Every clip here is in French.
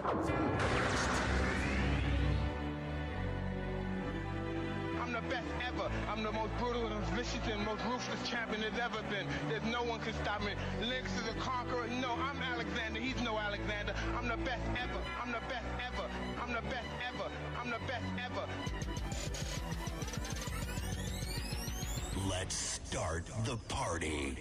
I'm the best ever. I'm the most brutal and vicious and most ruthless champion there's ever been. There's no one can stop me. Lynx is a conqueror. No, I'm Alexander. He's no Alexander. I'm the best ever. I'm the best ever. I'm the best ever. I'm the best ever. Let's start the party.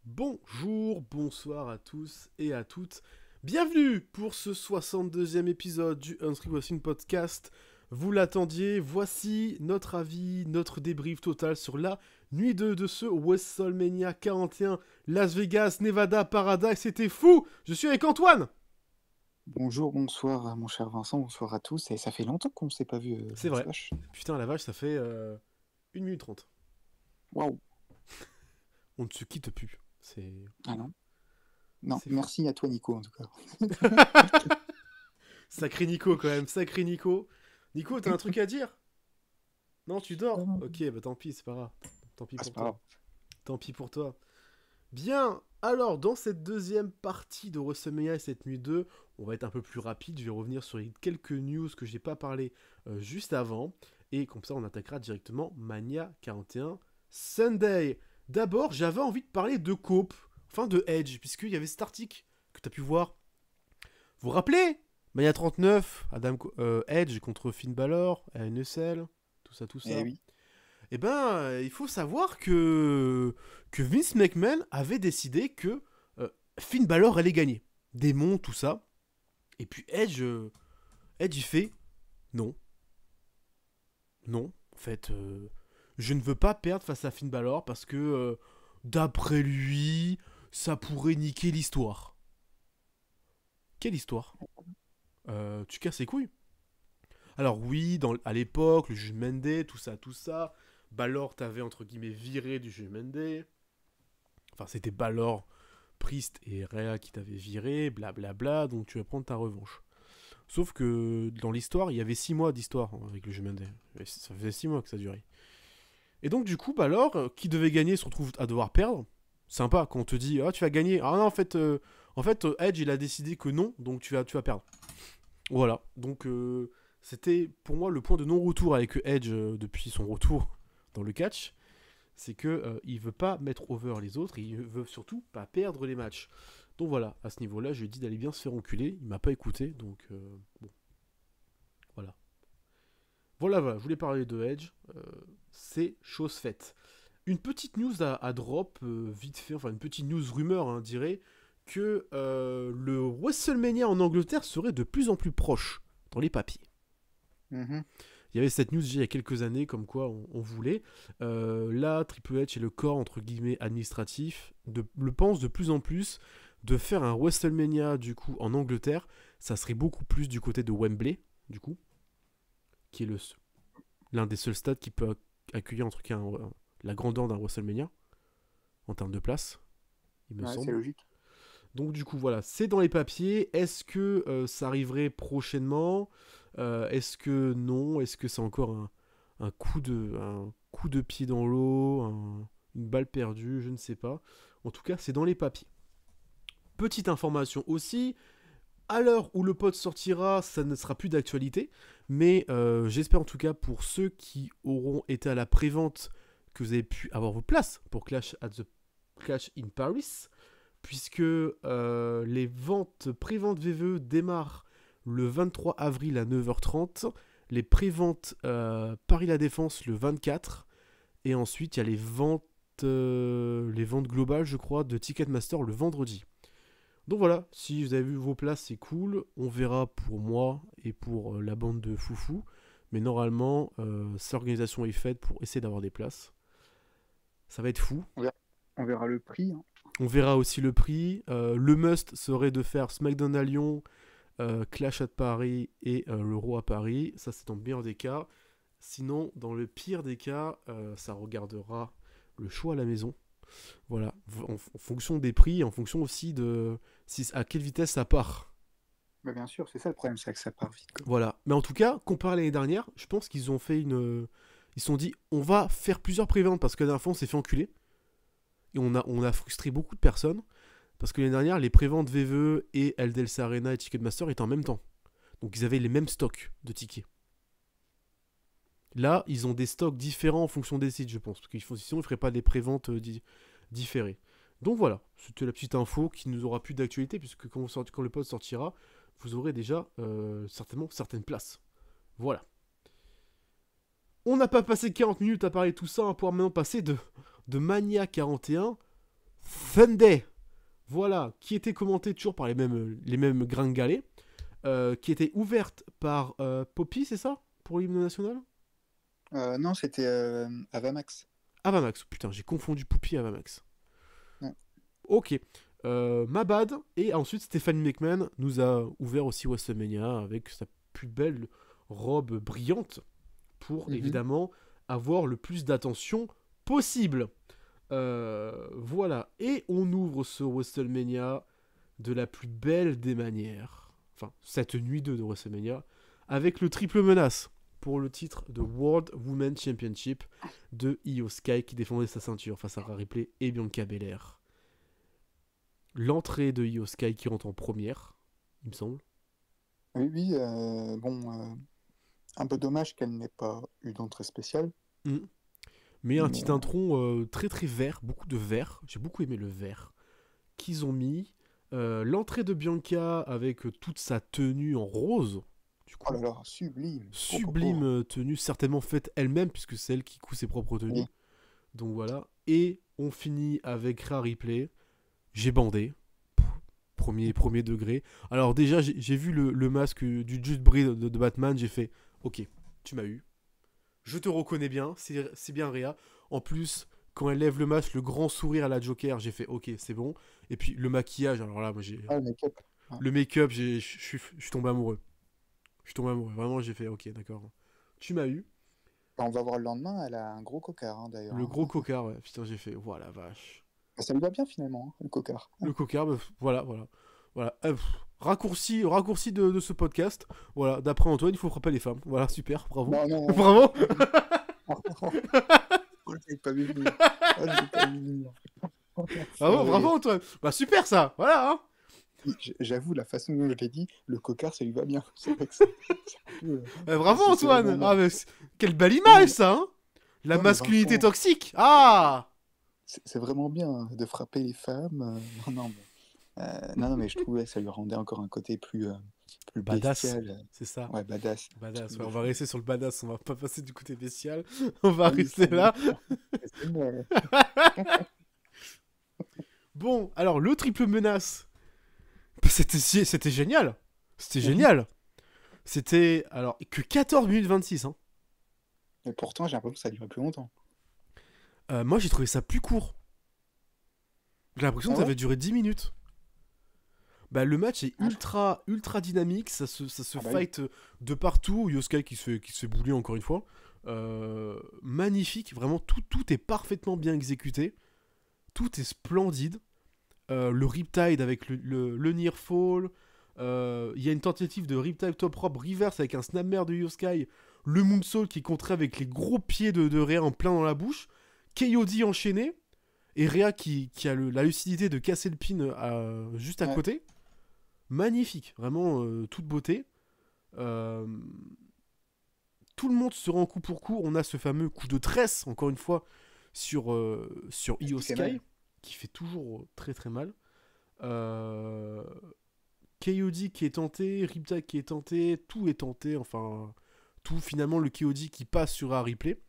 Bonjour, bonsoir à tous et à toutes. Bienvenue pour ce 62e épisode du Unscript Wrestling Podcast. Vous l'attendiez, voici notre avis, notre débrief total sur la nuit 2 de ce WrestleMania 41 Las Vegas, Nevada, Paradise. C'était fou. Je suis avec Antoine. Bonjour, bonsoir mon cher Vincent, bonsoir à tous. Et ça fait longtemps qu'on ne s'est pas vu. C'est vrai. Putain, la vache, ça fait 1 minute 30. Waouh. On ne se quitte plus. C'est... Ah non. Non, C'est merci à toi Nico en tout cas. Sacré Nico quand même, sacré Nico. Nico, t'as un truc à dire? Non, tu dors? Ok, bah tant pis, c'est pas grave. Tant pis Ah, pour c'est pas toi. grave. Tant pis pour toi. Bien, alors dans cette deuxième partie de WrestleMania et cette nuit 2, on va être un peu plus rapide. Je vais revenir sur les quelques news que j'ai pas parlé juste avant. Et comme ça, on attaquera directement Mania 41 Sunday. D'abord, j'avais envie de parler de Cope, enfin de Edge, puisqu'il y avait cet article que tu as pu voir. Vous vous rappelez Mania 39, Edge contre Finn Balor, NSL, tout ça. Eh oui. Eh ben, il faut savoir que Vince McMahon avait décidé que Finn Balor allait gagner. Démon, tout ça. Et puis Edge il fait non. Non, en fait, je ne veux pas perdre face à Finn Balor parce que, d'après lui, ça pourrait niquer l'histoire. Quelle histoire? Tu casses les couilles. Alors oui, à l'époque, le Judgment Day, tout ça, Balor t'avait entre guillemets viré du Judgment Day. Enfin, c'était Balor, Priest et Rhea qui t'avaient viré, blablabla, donc tu vas prendre ta revanche. Sauf que dans l'histoire, il y avait 6 mois d'histoire avec le Judgment Day. Ça faisait 6 mois que ça durait. Et donc du coup, Balor, qui devait gagner, se retrouve à devoir perdre. Sympa, quand on te dit « Ah, tu vas gagner !» Ah non, en fait, Edge, il a décidé que non, donc tu vas perdre. Voilà, donc c'était pour moi le point de non-retour avec Edge depuis son retour dans le catch. C'est que il veut pas mettre over les autres, et il veut surtout pas perdre les matchs. Donc voilà, à ce niveau-là, je lui ai dit d'aller bien se faire enculer. Il m'a pas écouté, donc bon. Voilà. Voilà, je voulais parler de Edge. C'est chose faite. Une petite news à drop, vite fait, enfin une petite news rumeur, hein, dirait, que le WrestleMania en Angleterre serait de plus en plus proche dans les papiers. Mhm. Il y avait cette news il y a quelques années, comme quoi on voulait. Là, Triple H et le corps, entre guillemets, administratif, le pensent de plus en plus de faire un WrestleMania, du coup, en Angleterre. Ça serait beaucoup plus du côté de Wembley, du coup, qui est l'un des seuls stades qui peut accueillir, en tout cas, la grandeur d'un WrestleMania, en termes de place, il me semble. C'est logique. Donc du coup voilà, c'est dans les papiers. Est-ce que ça arriverait prochainement? Est-ce que non? Est-ce que c'est encore un coup de pied dans l'eau, une balle perdue? Je ne sais pas. En tout cas, c'est dans les papiers. Petite information aussi, à l'heure où le pod sortira, ça ne sera plus d'actualité, mais j'espère en tout cas pour ceux qui auront été à la prévente que vous avez pu avoir vos places pour Clash in Paris, puisque les préventes VVE démarrent le 23 avril à 9h30, les préventes Paris La Défense le 24, et ensuite il y a les ventes globales, je crois, de Ticketmaster le vendredi. Donc voilà, si vous avez vu vos places, c'est cool. On verra pour moi et pour la bande de foufou, mais normalement, cette organisation est faite pour essayer d'avoir des places. Ça va être fou. On verra le prix. Hein. On verra aussi le prix. Le must serait de faire SmackDown à Lyon, Clash à Paris et l'Euro à Paris. Ça, c'est dans le meilleur des cas. Sinon, dans le pire des cas, ça regardera le show à la maison. Voilà, en fonction des prix, en fonction aussi de à quelle vitesse ça part. Bah bien sûr, c'est ça le problème, c'est que ça part vite. Quoi. Voilà, mais en tout cas, comparé à l'année dernière, je pense qu'ils ont fait ils se sont dit, on va faire plusieurs préventes parce que la dernière fois, on s'est fait enculer. Et on a frustré beaucoup de personnes. Parce que l'année dernière, les préventes VVE et LDLC Arena et Ticketmaster étaient en même temps. Donc ils avaient les mêmes stocks de tickets. Là, ils ont des stocks différents en fonction des sites, je pense. Parce sinon, ils ne feraient pas des préventes différées. Donc voilà, c'était la petite info qui nous aura plus d'actualité, puisque quand le pod sortira, vous aurez déjà certainement certaines places. Voilà. On n'a pas passé 40 minutes à parler de tout ça, on va pouvoir maintenant passer de Mania 41 Sunday. Voilà, qui était commenté toujours par les mêmes gringalets, qui était ouverte par Poppy, c'est ça? Pour l'hymne national? Non, c'était Avamax. Avamax, putain, j'ai confondu Poppy et Avamax. Ouais. Ok, ma bad. Et ensuite, Stephanie McMahon nous a ouvert aussi WrestleMania avec sa plus belle robe brillante pour évidemment avoir le plus d'attention possible. Voilà, et on ouvre ce WrestleMania de la plus belle des manières, enfin cette nuit 2 de WrestleMania, avec le triple menace pour le titre de World Women's Championship de Io Sky qui défendait sa ceinture face à Rhea Ripley et Bianca Belair. L'entrée de Io Sky qui rentre en première, il me semble. Oui, un peu dommage qu'elle n'ait pas eu d'entrée spéciale. Mais un petit intro très très vert, beaucoup de vert. J'ai beaucoup aimé le vert qu'ils ont mis. L'entrée de Bianca avec toute sa tenue en rose. Du coup, oh là là, sublime. Sublime tenue, certainement faite elle-même, puisque c'est elle qui coud ses propres tenues. Oui. Donc voilà. Et on finit avec Rhea Ripley. J'ai bandé. Premier degré. Alors déjà, j'ai vu le masque du Just Breed de Batman. J'ai fait, ok, tu m'as eu. Je te reconnais bien, c'est bien Rhea. En plus, quand elle lève le masque, le grand sourire à la Joker, j'ai fait ok, c'est bon. Et puis le maquillage, alors là, moi j'ai. Ah, le make-up. Le make-up, je suis tombé amoureux. Je suis tombé amoureux. Vraiment, j'ai fait ok, d'accord. Tu m'as eu. On va voir le lendemain, elle a un gros cocard d'ailleurs. Le gros cocard, ouais. Putain, j'ai fait voilà, vache. Ça lui va bien finalement, le cocard. Le cocard, voilà. Raccourci de ce podcast. Voilà, d'après Antoine, il faut frapper les femmes. Voilà, super, bravo. Non. Bravo. J'ai pas vu venir. Bravo Antoine. Bah super ça, voilà. Hein. J'avoue, la façon dont je l'ai dit, le cocard, ça lui va bien. C'est vrai que bravo Antoine. Ah, mais quelle belle image ça. Hein. La masculinité toxique. Ah. C'est vraiment bien de frapper les femmes. Non, mais je trouvais que ça lui rendait encore un côté plus badass. Bestial. C'est ça. Ouais, badass. Ouais, on va rester sur le badass. On va pas passer du côté bestial. On va rester là. Bon, alors le triple menace. C'était génial. C'était génial. C'était alors que 14 minutes 26. Hein. Mais pourtant, j'ai l'impression que ça durait plus longtemps. Moi, j'ai trouvé ça plus court. J'ai l'impression que ça avait duré 10 minutes. Bah, le match est ultra dynamique. Ça se fight de partout. Io Sky qui se fait bouler encore une fois. Magnifique. Vraiment, tout est parfaitement bien exécuté. Tout est splendide. Le Riptide avec le Near Fall. Il y a une tentative de Riptide top rope reverse avec un snapmare de Io Sky. Le Moonsault qui est contré avec les gros pieds de Rhea en plein dans la bouche. KOD enchaîné. Et Rhea qui a la lucidité de casser le pin juste à côté. Magnifique. Vraiment toute beauté. Tout le monde se rend coup pour coup. On a ce fameux coup de tresse, encore une fois, sur Io Sky. Qui fait toujours très très mal. KOD qui est tenté, Riptide qui est tenté, tout est tenté, enfin tout finalement le KOD qui passe sur Rhea Ripley.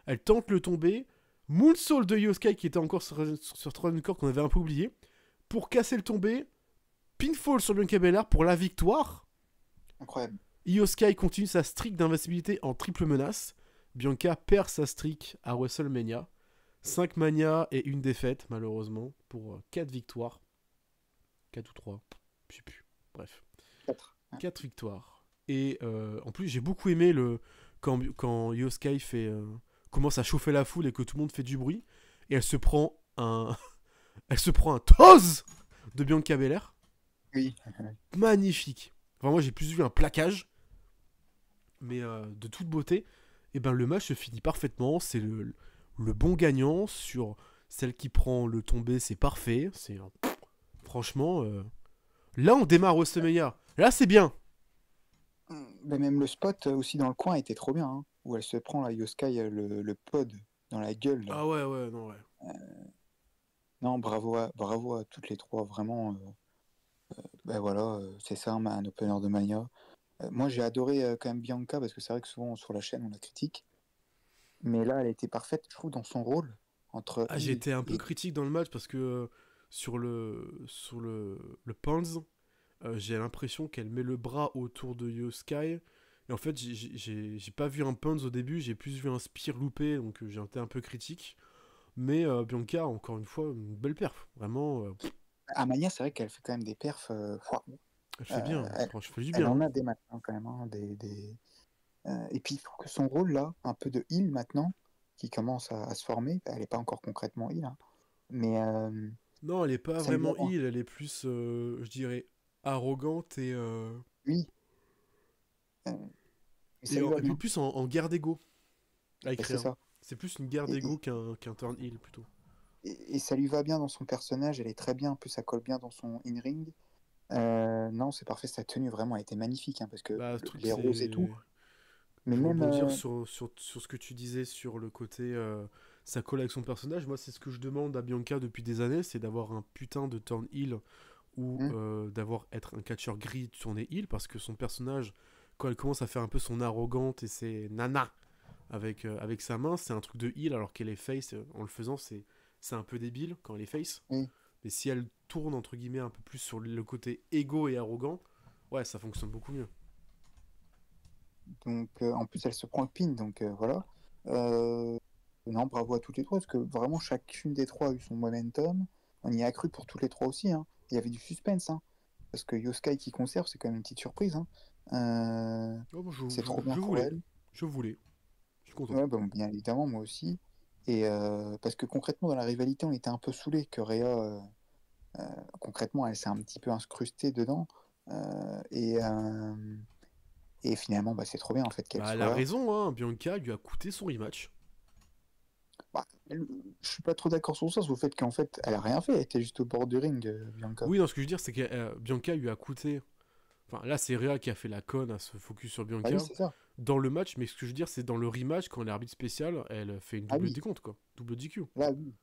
Elle tente le tomber, Moonsault de Io Sky qui était encore sur troisième corps qu'on avait un peu oublié, pour casser le tombé, pinfall sur Bianca Belair pour la victoire. Incroyable. Io Sky continue sa streak d'invincibilité en triple menace. Bianca perd sa streak à WrestleMania. 5 Mania et une défaite, malheureusement, pour 4 victoires. 4 ou 3, je sais plus. Bref. 4 victoires. Et en plus, j'ai beaucoup aimé quand Io Sky commence à chauffer la foule et que tout le monde fait du bruit. Et elle se prend un toss de Bianca Belair. Oui. Magnifique. Enfin, moi, j'ai plus vu un plaquage. Mais de toute beauté. Et ben, le match se finit parfaitement. C'est le bon gagnant sur celle qui prend le tombé, c'est parfait. franchement, là on démarre WrestleMania. Là c'est bien. Mais même le spot aussi dans le coin était trop bien, hein, où elle se prend la Yoskai le pod dans la gueule. Là. Ah ouais, non, ouais. Non, bravo à toutes les trois, vraiment. Ben voilà, c'est ça, un opener de Mania. Moi, j'ai adoré quand même Bianca, parce que c'est vrai que souvent sur la chaîne, on la critique. Mais là, elle était parfaite, je trouve, dans son rôle. Entre Ah, j'ai été un peu critique dans le match parce que sur le Pons, j'ai l'impression qu'elle met le bras autour de Yoskai. Et en fait, j'ai pas vu un Pons au début, j'ai plus vu un spear loupé, donc j'ai été un peu critique. Mais Bianca, encore une fois, une belle perf. Vraiment, à Mania, c'est vrai qu'elle fait quand même des perfs. elle fait bien. elle, Franchement, elle fait du elle bien. en a des maintenant, quand même. Hein, et puis, je trouve que son rôle, là, un peu de heal maintenant, qui commence à se former, elle n'est pas encore concrètement heal, hein, mais Non, elle est pas ça lui va vraiment bien. heal, elle est plus, je dirais, arrogante et, Oui, mais ça lui va et puis bien. plus en guerre d'ego avec Ben, c'est Rhea. ça. C'est plus une guerre Et, d'ego et, qu'un turn heal plutôt. et ça lui va bien dans son personnage, elle est très bien, en plus, ça colle bien dans son in-ring. Non, c'est parfait, sa tenue, vraiment, elle était magnifique, hein, parce que Bah, le truc, les roses et tout. c'est. Mais Je vais même. rebondir sur ce que tu disais sur le côté ça colle avec son personnage. Moi, c'est ce que je demande à Bianca depuis des années, c'est d'avoir un putain de turn heel ou être un catcheur gris tourné heel parce que son personnage, quand elle commence à faire un peu son arrogante et ses nana avec sa main, c'est un truc de heel alors qu'elle est face. En le faisant, c'est un peu débile quand elle est face. Oui. Mais si elle tourne entre guillemets un peu plus sur le côté égo et arrogant, ouais, ça fonctionne beaucoup mieux. Donc, en plus, elle se prend le pin, donc voilà. Non, bravo à toutes les trois, parce que vraiment, chacune des trois a eu son momentum. On y a cru pour toutes les trois aussi, hein. Il y avait du suspense, hein. Parce que Yoskai qui conserve, c'est quand même une petite surprise, hein. Oh, C'est trop bien pour voulais. elle. Je voulais. Je suis content. Ouais, bah, bien évidemment, moi aussi. Et parce que concrètement, dans la rivalité, on était un peu saoulés que Rhea, concrètement, elle s'est un petit peu incrustée dedans. Euh, et, euh, et finalement, bah, c'est trop bien en fait qu'elle Bah, elle soit a là. raison, hein. Bianca lui a coûté son rematch. Bah, je suis pas trop d'accord sur ça, sur le fait qu'en fait, elle a rien fait, elle était juste au bord du ring, Bianca. Oui, non, ce que je veux dire, c'est que Bianca lui a coûté. Enfin, là, c'est Rhea qui a fait la conne à se focus sur Ah oui, Bianca c'est ça. dans le match, mais ce que je veux dire, c'est dans le rematch, quand l'arbitre spécial, elle fait une Ah double oui, décompte, quoi. Double DQ. là, oui.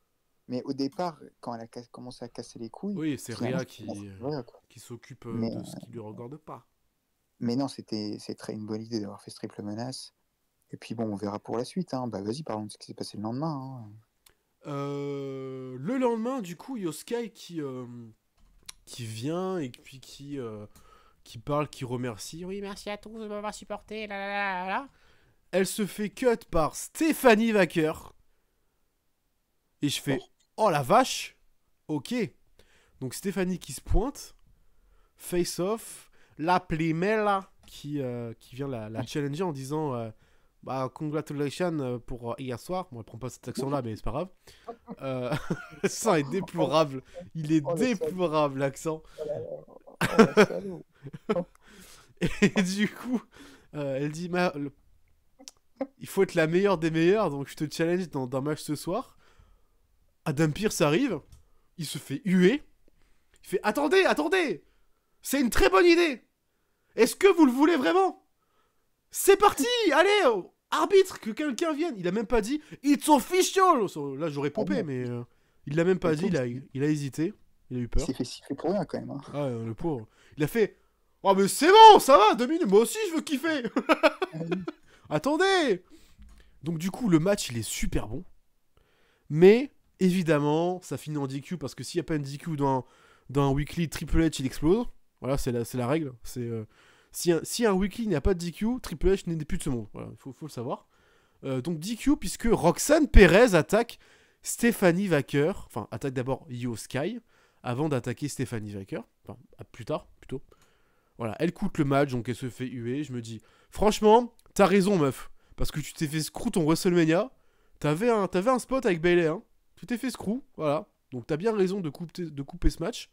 Mais au départ, quand elle a commencé à casser les couilles, Oui, c'est finalement, Rhea voilà, quoi. qui s'occupe Mais, de ce qui lui regarde pas. mais non, c'est très une bonne idée d'avoir fait ce triple menace. Et puis bon, on verra pour la suite, hein. Bah vas-y, parlons de ce qui s'est passé le lendemain, hein. Le lendemain, du coup, Yoskai qui vient et puis qui parle, qui remercie. Oui, merci à tous de m'avoir supporté. Là, là, là, là. Elle se fait cut par Stephanie Wacker. Et je fais, oh la vache. Ok. Donc Stéphanie qui se pointe. Face off. La Plimella qui vient la challenger en disant bah, congratulations pour hier soir. Bon, elle prend pas cet accent-là, mais c'est pas grave. Ça est déplorable. Il est Oh, le salaud. déplorable, l'accent. Oh là là. Oh, le salaud. Et du coup, elle dit il faut être la meilleure des meilleures, donc je te challenge dans un match ce soir. Adam Pearce arrive. Il se fait huer. Il fait attendez, attendez. C'est une très bonne idée. Est-ce que vous le voulez vraiment? C'est parti. Allez, arbitre, que quelqu'un vienne. Il a même pas dit it's official. Là, j'aurais popé, Ah non. mais il l'a même pas Le dit. pauvre, Il a hésité. Il a eu il peur. s'est fait siffler pour rien quand même, hein. Ah, le pauvre. Il a fait oh, mais c'est bon, ça va, 2 minutes. Moi aussi, je veux kiffer. Attendez. Donc, du coup, le match, il est super bon. Mais, évidemment, ça finit en DQ parce que s'il n'y a pas une DQ dans un weekly, Triple H, il explose. Voilà, c'est la règle. Si un weekly n'y a pas de DQ, Triple H n'est plus de ce monde. Voilà, faut le savoir. Donc DQ, puisque Roxanne Perez attaque Stephanie Wacker. Enfin, attaque d'abord Io Sky avant d'attaquer Stephanie Wacker. Enfin, plus tard, plutôt. Voilà, elle coûte le match, donc elle se fait huer. Je me dis, franchement, t'as raison, meuf. Parce que tu t'es fait screw ton WrestleMania. T'avais un spot avec Bayley, hein. Tu t'es fait screw, voilà. Donc t'as bien raison de couper ce match.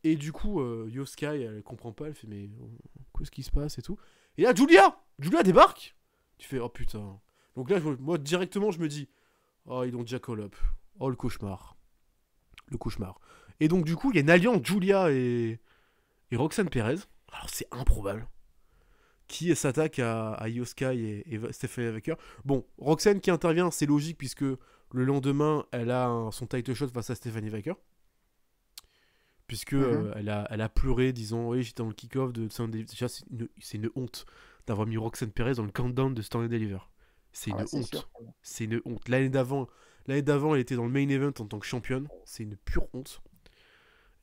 Et du coup, Io Sky, elle comprend pas, elle fait mais qu'est-ce qui se passe et tout. Et là, Julia débarque. Tu fais oh putain. Donc là, moi directement, je me dis oh ils ont déjà call up. Oh le cauchemar. Et donc, du coup, il y a une alliance Julia et Roxanne Perez. Alors, c'est improbable. Qui s'attaque à Io Sky et Stephanie Waker. Bon, Roxanne qui intervient, c'est logique, puisque le lendemain, elle a son title shot face à Stephanie Waker. Puisque elle a pleuré, disant oui, j'étais dans le kick-off de Stanley. Déjà, c'est une honte d'avoir mis Roxanne Perez dans le countdown de Stanley Deliver. C'est une honte. Sûr. C'est une honte. L'année d'avant, elle était dans le main event en tant que championne. C'est une pure honte.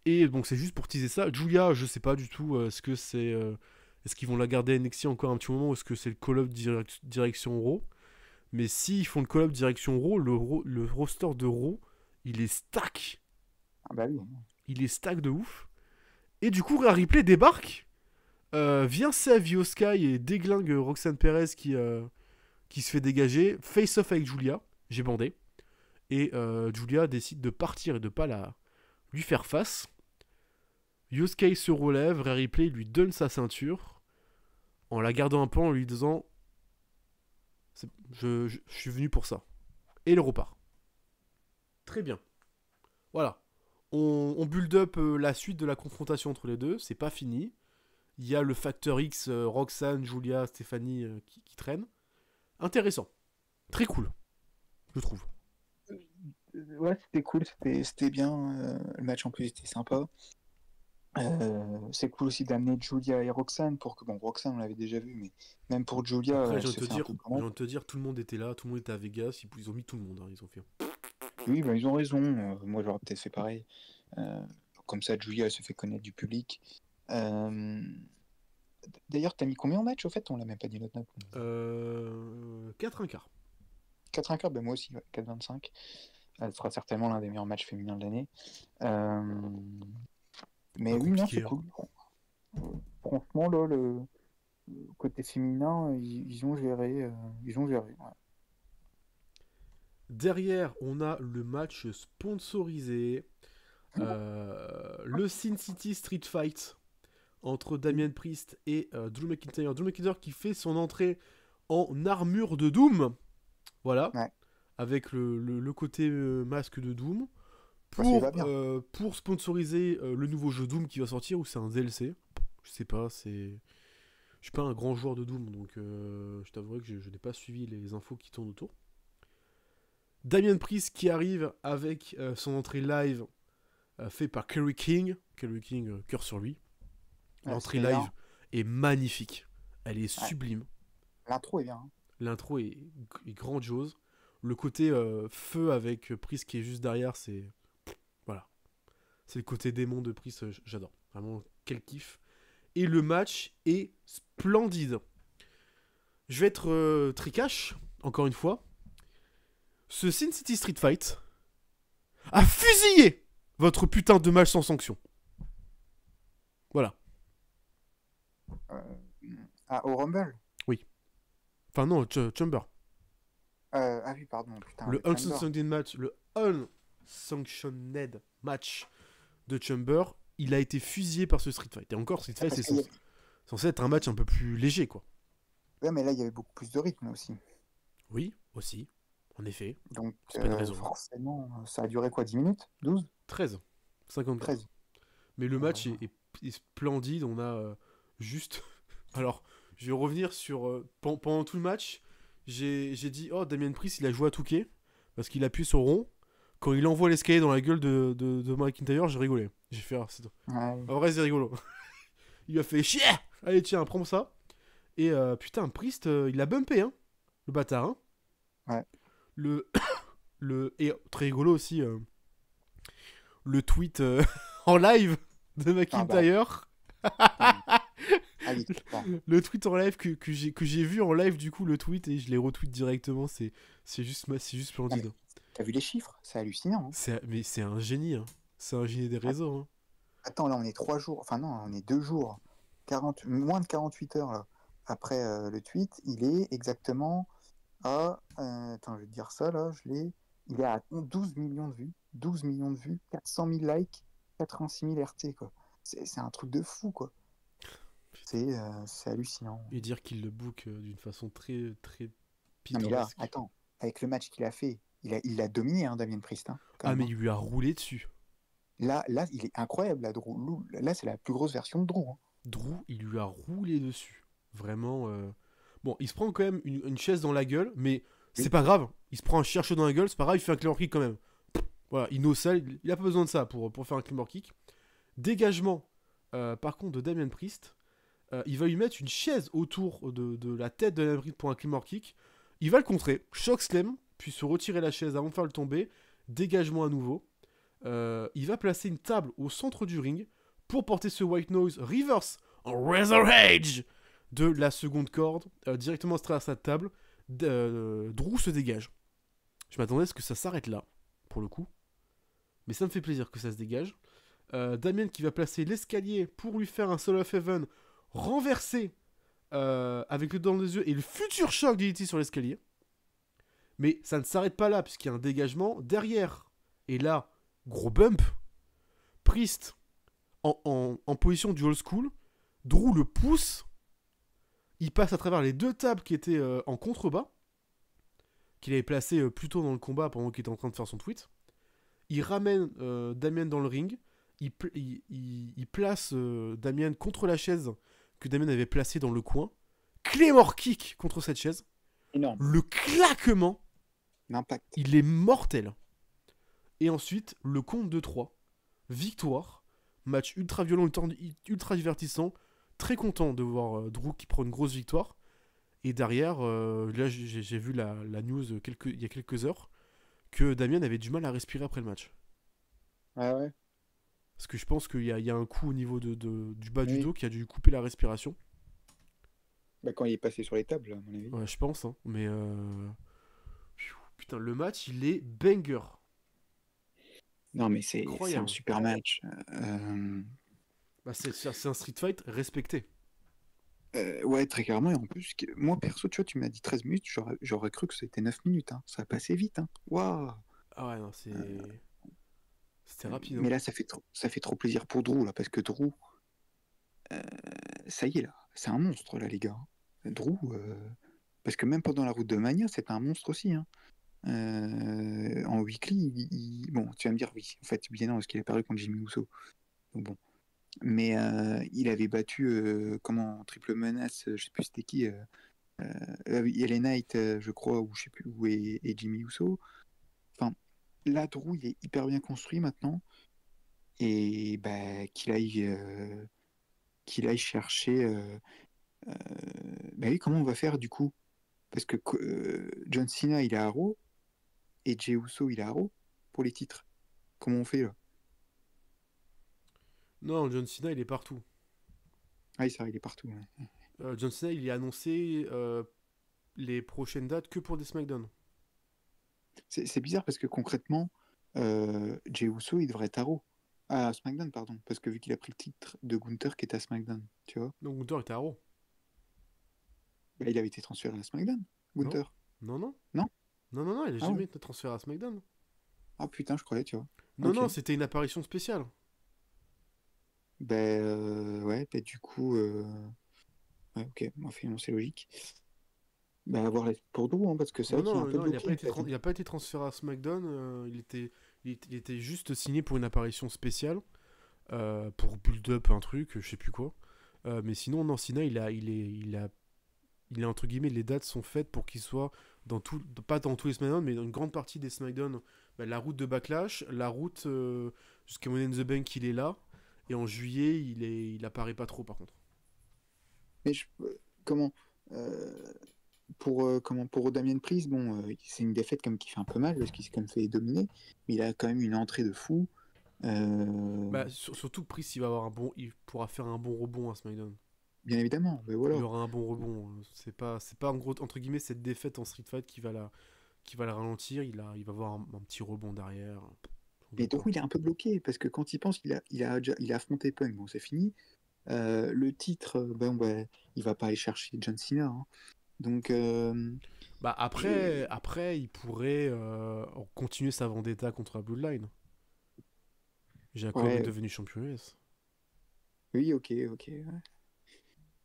Et donc, c'est juste pour teaser ça. Julia, je sais pas du tout. Est-ce qu'ils vont la garder à NXT encore un petit moment, ou est-ce que c'est le call-up direction Raw? Mais s'ils font le call-up direction Raw, le roster de Raw, il est stack. Ah bah oui. Il est stack de ouf. Et du coup, Rhea Ripley débarque, vient save Io Sky et déglingue Roxanne Perez qui se fait dégager. Face-off avec Julia, j'ai bandé. Et Julia décide de partir et de pas lui faire face. Io Sky se relève, Rhea Ripley lui donne sa ceinture en la gardant un peu, en lui disant je suis venu pour ça. Et elle repart. Très bien. Voilà. On build up la suite de la confrontation entre les deux. C'est pas fini. Il y a le facteur X, Roxanne, Julia, Stéphanie qui traînent. Intéressant. Très cool. Je trouve. Ouais, c'était cool. C'était bien. Le match en plus était sympa. C'est cool aussi d'amener Julia et Roxanne pour que Roxanne on l'avait déjà vu, mais même pour Julia. Après, j'ai envie de te dire, tout le monde était là, tout le monde était à Vegas, ils ont mis tout le monde, hein, ils ont fait. Oui, ils ont raison. Moi, j'aurais peut-être fait pareil. Comme ça, Julia se fait connaître du public. D'ailleurs, t'as mis combien en match au fait? On l'a même pas dit notre note. 4-1-4. 4-1-4, ben moi aussi, ouais, 4-25. Elle sera certainement l'un des meilleurs matchs féminins de l'année. Mais oui, non, c'est cool. Franchement, là, le côté féminin, ils ont géré. Ouais. Derrière, on a le match sponsorisé. Le Sin City Street Fight entre Damien Priest et Drew McIntyre. Drew McIntyre qui fait son entrée en armure de Doom. Voilà. Ouais. Avec le côté masque de Doom. Pour sponsoriser le nouveau jeu Doom qui va sortir, ou c'est un DLC. Je sais pas, je suis pas un grand joueur de Doom, donc je t'avouerai que je n'ai pas suivi les infos qui tournent autour. Damien Priest qui arrive avec son entrée live fait par Kerry King. Kerry King, cœur sur lui. L'entrée live est magnifique. Elle est sublime. L'intro est bien. Hein. L'intro est grandiose. Le côté feu avec Priest qui est juste derrière, c'est... Voilà. C'est le côté démon de Priest, j'adore. Vraiment, quel kiff. Et le match est splendide. Je vais être tricash, encore une fois. Ce Sin City Street Fight a fusillé votre putain de match sans sanction. Voilà. Au Rumble? Oui. Enfin non, Chamber. Ah oui, pardon. Putain, le unsanctioned match de Chamber, il a été fusillé par ce Street Fight. Et encore, Street Fight, c'est censé être un match un peu plus léger, quoi. Ouais, mais là, il y avait beaucoup plus de rythme aussi. Oui, aussi. En effet. Donc, c'est pas une raison. Forcément, ça a duré quoi, 10 minutes 12 13. 54. 13. Mais le match est splendide. On a juste... Alors, je vais revenir sur... pendant tout le match, j'ai dit, oh, Damien Priest, il a joué à Touquet, parce qu'il appuie sur rond. Quand il envoie l'escalier dans la gueule de McIntyre, j'ai rigolé. J'ai fait, en vrai, c'est rigolo. Il a fait, chier. Allez, tiens, prends ça. Et putain, Priest, il l'a bumpé, hein, le bâtard. Hein. Ouais. Et très rigolo aussi, le tweet en live de McIntyre. Le tweet en live que j'ai vu en live, du coup, le tweet, et je les retweet directement. C'est juste splendide. T'as vu les chiffres? C'est hallucinant. Hein. Mais c'est un génie. Hein. C'est un génie des réseaux. Hein. Attends, là, on est 3 jours. Enfin, non, on est 2 jours. Moins de 48 heures là. Après le tweet. Il est exactement à. Attends, je vais te dire ça là. Il est à 12 millions de vues. 12 millions de vues. 400 000 likes. 86 000 RT, quoi. C'est un truc de fou, quoi. C'est hallucinant. Et dire qu'il le book d'une façon très, très pittoresque. Non, mais là, attends. Avec le match qu'il a fait. Il l'a dominé, hein, Damien Priest. Hein, mais il lui a roulé dessus. Là, il est incroyable, là, Drew. Là, c'est la plus grosse version de Drew. Hein. Drew, il lui a roulé dessus. Vraiment. Bon, il se prend quand même une chaise dans la gueule, mais c'est Oui. pas grave. Il se prend un chercheur dans la gueule, c'est pas grave, il fait un claymore kick quand même. Voilà, innocent, il a pas besoin de ça pour faire un claymore kick. Dégagement, par contre, de Damien Priest. Il va lui mettre une chaise autour de la tête de Damien Priest pour un claymore kick. Il va le contrer, choc slam, puis se retirer la chaise avant de faire le tomber. Dégagement à nouveau. Il va placer une table au centre du ring pour porter ce White Noise reverse en Razor Edge de la seconde corde directement à travers sa table. Drew se dégage. Je m'attendais à ce que ça s'arrête là, pour le coup. Mais ça me fait plaisir que ça se dégage. Damien qui va placer l'escalier pour lui faire un Soul of Heaven renversé avec le dent des yeux et le futur choc d'Unity sur l'escalier. Mais ça ne s'arrête pas là, puisqu'il y a un dégagement derrière. Et là, gros bump. Priest en position du old school. Drew le pousse. Il passe à travers les deux tables qui étaient en contrebas, qu'il avait placé plus tôt dans le combat pendant qu'il était en train de faire son tweet. Il ramène Damien dans le ring. Il place Damien contre la chaise que Damien avait placée dans le coin. Claymore kick contre cette chaise. Énorme. Le claquement, L'impact. il est mortel. Et ensuite, le compte de 3. Victoire. Match ultra violent, ultra divertissant. Très content de voir Drew qui prend une grosse victoire. Et derrière, là j'ai vu la news il y a quelques heures, que Damien avait du mal à respirer après le match. Ouais. Parce que je pense qu'il y a un coup au niveau du bas du Oui. dos qui a dû couper la respiration. Bah, quand il est passé sur les tables, à mon avis. Ouais, je pense, hein. Mais putain, le match, il est banger. Non, mais c'est Incroyable. un super match. Bah, c'est un street fight respecté. Ouais, très clairement. Et en plus, moi, perso, tu vois, tu m'as dit 13 minutes, j'aurais cru que c'était 9 minutes. Hein. Ça a passé vite. Hein. Waouh! Ah ouais, non, c'était rapide. Mais Hein. là, ça fait trop plaisir pour Drew, là, parce que Drew, ça y est, là, c'est un monstre, là, les gars. Drew, parce que même pendant la route de Mania, c'était un monstre aussi. Hein. En weekly, bon, tu vas me dire, oui, en fait, bien non, parce qu'il a perdu contre Jimmy Uso. Donc bon. Mais il avait battu, en triple menace, je sais plus c'était qui, LA Knight, je crois, ou je sais plus où, et Jimmy Uso. Enfin, là, Drew, il est hyper bien construit maintenant. Et bah, qu'il aille chercher. Bah oui, comment on va faire du coup? Parce que John Cena, il est à Raw, et Jey Uso, il est à Raw pour les titres. Comment on fait là? Non, John Cena, il est partout. Ah oui, c'est vrai, il est partout. Ouais. John Cena, il est annoncé les prochaines dates que pour des SmackDown. C'est bizarre parce que concrètement, Jey Uso, il devrait être à Raw. À SmackDown, pardon. Parce que vu qu'il a pris le titre de Gunther qui est à SmackDown, tu vois, Donc Gunther était à Raw. bah, il avait été transféré à SmackDown, Gunther. Non. Non Non, il a Ah jamais ouais. été transféré à SmackDown. Ah putain, je croyais, tu vois. Non, Ok. non, c'était une apparition spéciale. Ouais, bah, du coup, ouais, ok, finalement, c'est logique. Bah, avoir les pour Drew, hein, parce que c'est vrai qu'il est un peu Non, il n'a bloqué. pas, il a pas été transféré à SmackDown. Il était juste signé pour une apparition spéciale. Pour build-up un truc, je sais plus quoi. Mais sinon, non, Cena, il est entre guillemets, les dates sont faites pour qu'il soit pas dans tous les SmackDown, mais dans une grande partie des SmackDown. Bah, la route de Backlash, la route jusqu'à Money in the Bank, il est là. Et en juillet, il apparaît pas trop par contre. Mais comment pour Damien Priest, bon, c'est une défaite comme qui fait un peu mal parce qu'il s'est quand même fait dominer, mais il a quand même une entrée de fou. Bah, surtout que Priest, il pourra faire un bon rebond à SmackDown. Bien évidemment, mais voilà. Il aura un bon rebond. C'est pas en gros entre guillemets cette défaite en Street Fight qui va la ralentir. Il va avoir un petit rebond derrière. Mais Drew, il est un peu bloqué parce que quand il pense il a affronté Punk, bon, c'est fini. Le titre, il va pas aller chercher John Cena. Hein. Donc, bah après, il pourrait continuer sa vendetta contre la Bloodline. Jacob est devenu champion US. Oui, ok.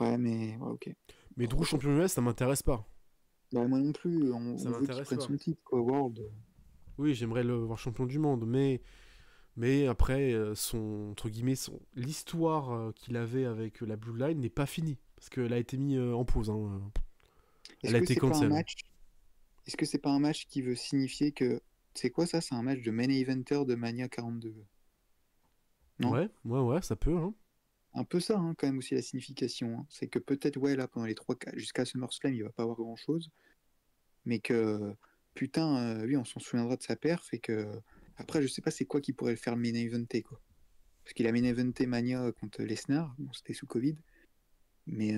Ouais, mais ok. Mais Drew champion US, ça m'intéresse pas. Bah, moi non plus. On Ça veut qu'il m'intéresse prenne pas. son titre, quoi, World. Oui, j'aimerais le voir champion du monde, mais Mais après, entre guillemets, l'histoire qu'il avait avec la Blue Line n'est pas finie. Parce qu'elle a été mise en pause. Hein. Elle a été cancel. Est-ce que c'est pas un match qui veut signifier que... C'est quoi ça? C'est un match de main eventer de Mania 42. Non? Ouais, ça peut. Hein. Un peu ça, hein, quand même, aussi, la signification. Hein. C'est que peut-être, ouais, là, pendant les 3 jusqu'à SummerSlam, il va pas avoir grand-chose. Mais que, putain, lui, on s'en souviendra de sa perf. Et que... Après, je sais pas c'est quoi qui pourrait le faire main eventer, quoi. Parce qu'il a main eventé Mania contre Lesnar. Bon, c'était sous Covid. Mais...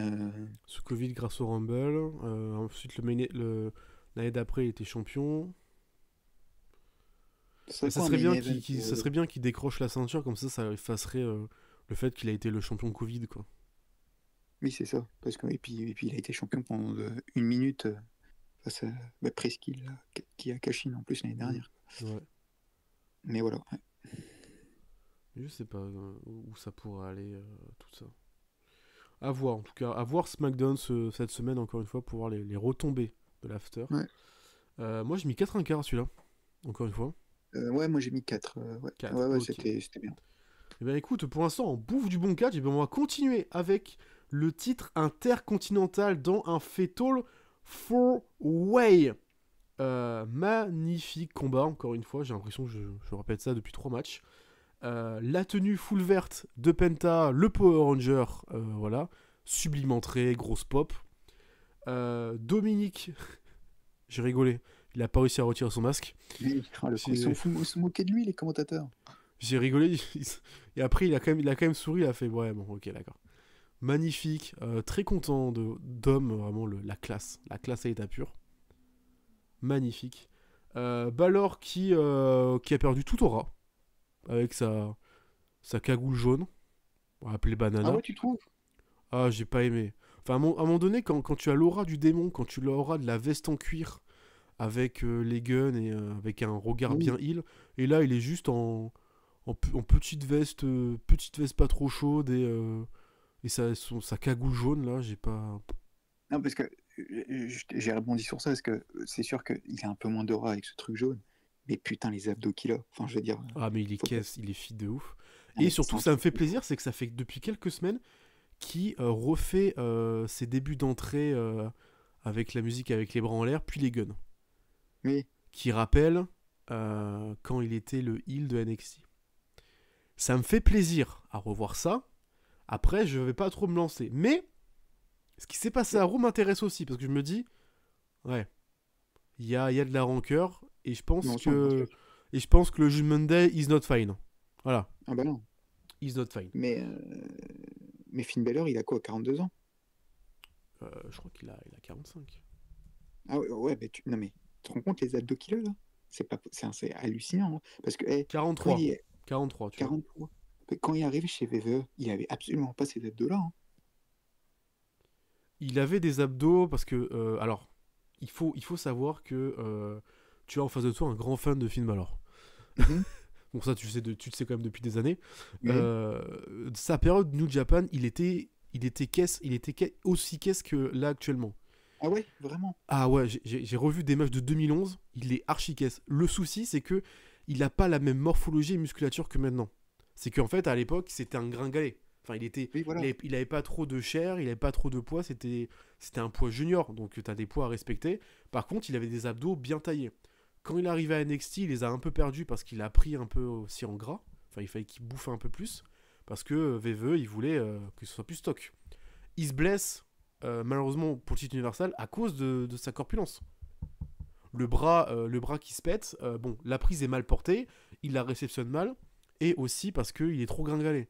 Sous Covid grâce au Rumble. Ensuite, l'année d'après, il était champion. Ça serait bien qu'il décroche la ceinture, comme ça effacerait le fait qu'il a été le champion Covid, quoi. Oui, c'est ça. Parce que, et puis il a été champion pendant 1 minute face à Presqu'île, qui a Cashin en plus l'année dernière. Ouais. Mais voilà. Ouais. Je sais pas où ça pourrait aller, tout ça. À voir, en tout cas. À voir SmackDown cette semaine, encore une fois, pour voir les retombées de l'after. Ouais. Moi, j'ai mis 4,25 celui-là, encore une fois. Ouais, moi j'ai mis 4. Ouais, 4, ouais, okay. C'était bien. Eh bien écoute, pour l'instant, on bouffe du bon catch, et bien on va continuer avec le titre intercontinental dans un Fatal 4-Way. Magnifique combat, encore une fois, j'ai l'impression que je répète ça depuis 3 matchs. La tenue full verte de Penta, le Power Ranger, voilà, sublime entrée, grosse pop. Dominique, j'ai rigolé, il a pas réussi à retirer son masque. Ils se moquaient de lui, les commentateurs. J'ai rigolé, et après il a quand même souri, il a fait ouais, bon, ok, d'accord. Magnifique, très content d'Homme, vraiment la classe à l'état pur. Magnifique. Balor qui a perdu tout aura avec sa cagoule jaune, on va appeler Banana. Ah ouais, tu trouves? Ah, j'ai pas aimé. Enfin, à un moment donné, quand tu as l'aura du démon, quand tu as l'aura de la veste en cuir, avec les guns et avec un regard bien heal, et là, il est juste en petite veste pas trop chaude, et sa cagoule jaune, là, j'ai pas... Non, parce que j'ai rebondi sur ça, parce que c'est sûr qu'il a un peu moins d'aura avec ce truc jaune. Mais putain, les abdos qu'il a. Enfin, je veux dire... Ah, mais il est fit de ouf. Et surtout, ça me fait plaisir, c'est que ça fait depuis quelques semaines qu'il refait ses débuts d'entrée avec la musique, avec les bras en l'air, puis les guns. Oui. Qui rappelle quand il était le heel de NXT. Ça me fait plaisir à revoir ça. Après, je vais pas trop me lancer. Mais, ce qui s'est passé à Raw m'intéresse aussi, parce que je me dis, ouais, il y a de la rancœur, et je pense que le Judgment Day is not fine. Voilà. Ah bah non. Is not fine. Mais Finn Balor, il a quoi, 42 ans? Je crois qu'il a 45. Ah ouais, non mais, tu te rends compte les abdos qu'il a, là? C'est hallucinant, hein. Parce que... 43. 43, tu vois. 43. Quand il est arrivé chez WWE, il avait absolument pas ces abdos-là. Hein. Il avait des abdos parce que... alors, il faut savoir que tu as en face de toi un grand fan de Finn Balor. Mm-hmm. Bon, ça, tu le sais quand même depuis des années. Mm-hmm. Sa période New Japan, il était aussi caisse que là actuellement. Ah ouais, vraiment? Ah ouais, j'ai revu des matchs de 2011, il est archi caisse. Le souci, c'est que il n'a pas la même morphologie et musculature que maintenant. C'est qu'en fait, à l'époque, c'était un gringalet. Enfin, il avait pas trop de chair, il avait pas trop de poids, c'était un poids junior, donc tu as des poids à respecter. Par contre, il avait des abdos bien taillés. Quand il est arrivé à NXT, il les a un peu perdus parce qu'il a pris un peu aussi en gras. Enfin, il fallait qu'il bouffe un peu plus, parce que WWE, il voulait que ce soit plus stock. Il se blesse, malheureusement, pour le titre universal, à cause de sa corpulence. Le bras qui se pète, bon, la prise est mal portée, il la réceptionne mal, et aussi parce qu'il est trop gringalé.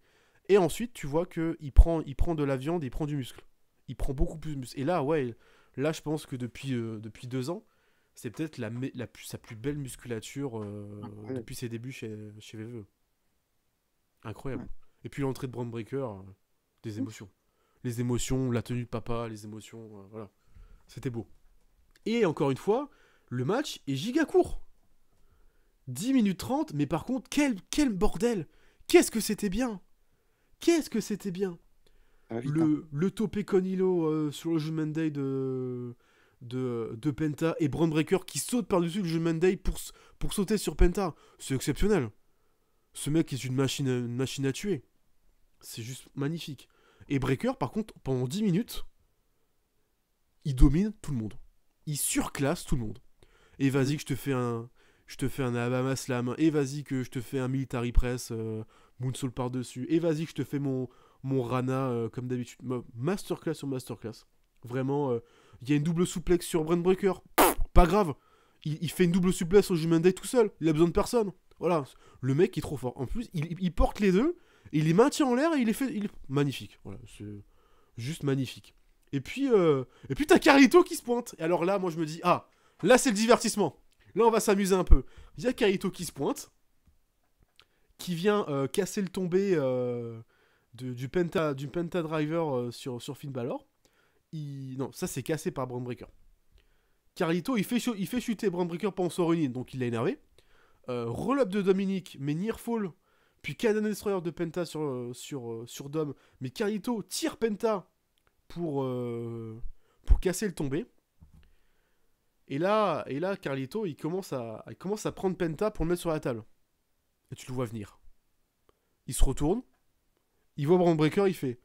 Et ensuite, tu vois qu'il prend de la viande, il prend du muscle. Il prend beaucoup plus de muscle. Et là, ouais, là, je pense que depuis 2 ans, c'est peut-être sa plus belle musculature depuis ses débuts chez WWE. Incroyable. Ouais. Et puis l'entrée de Bron Breakker, des émotions. Les émotions, la tenue de papa, les émotions, voilà. C'était beau. Et encore une fois, le match est giga court. 10 minutes 30, mais par contre, quel bordel! Qu'est-ce que c'était bien! Le topé Conilo sur le Judgment Day de Penta et Bron Breakker qui saute par-dessus le Judgment Day pour sauter sur Penta. C'est exceptionnel. Ce mec est une machine à tuer. C'est juste magnifique. Et Breaker, par contre, pendant 10 minutes, il domine tout le monde. Il surclasse tout le monde. Et vas-y que je te fais un Alabama Slam. Et vas-y que je te fais un Military Press, Moonsault par-dessus. Et vas-y que je te fais mon Rana, comme d'habitude. Masterclass sur masterclass. Vraiment, il y a une double souplex sur Brent Breaker. Pas grave. Il fait une double suplex au Judgment Day tout seul. Il a besoin de personne. Voilà. Le mec est trop fort. En plus, il porte les deux. Il les maintient en l'air et il les fait... Magnifique. Voilà. C'est juste magnifique. Et puis t'as Carlito qui se pointe. Et alors là, moi je me dis, ah, là c'est le divertissement. Là on va s'amuser un peu. Il y a Carlito qui se pointe. Qui vient casser le tombé du Penta Driver sur Finn Balor. Non, ça c'est cassé par Braun Breaker. Carlito, il fait chuter Braun Breaker pendant son run-in, donc il l'a énervé. Roll-up de Dominic, mais near fall. Puis Canadian Destroyer de Penta sur Dom. Mais Carlito tire Penta pour casser le tombé. Et là Carlito, il commence à prendre Penta pour le mettre sur la table. Et tu le vois venir. Il se retourne. Il voit Braun Breaker, il fait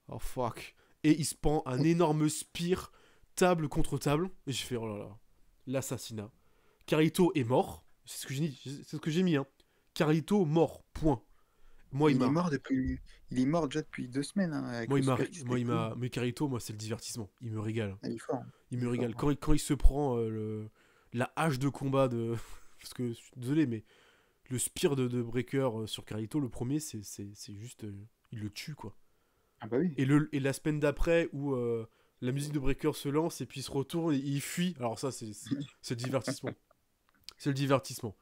oh fuck. Et il se prend un énorme spear, table contre table. Et j'ai fait oh là là, l'assassinat. Carlito est mort. C'est ce que j'ai mis. Hein. Carlito mort. Point. Moi, il est mort déjà depuis 2 semaines. Hein, mais Carlito, moi, c'est le divertissement. Il me régale. Il est fort. Il me régale. Quand il se prend la hache de combat de. Parce que, je suis désolé, mais le spear de Breaker sur Carlito, le premier, c'est juste. Il le tue, quoi. Ah bah oui. Et la semaine d'après, où la musique de Breaker se lance et puis il se retourne et il fuit. Alors, ça, c'est le divertissement. C'est le divertissement.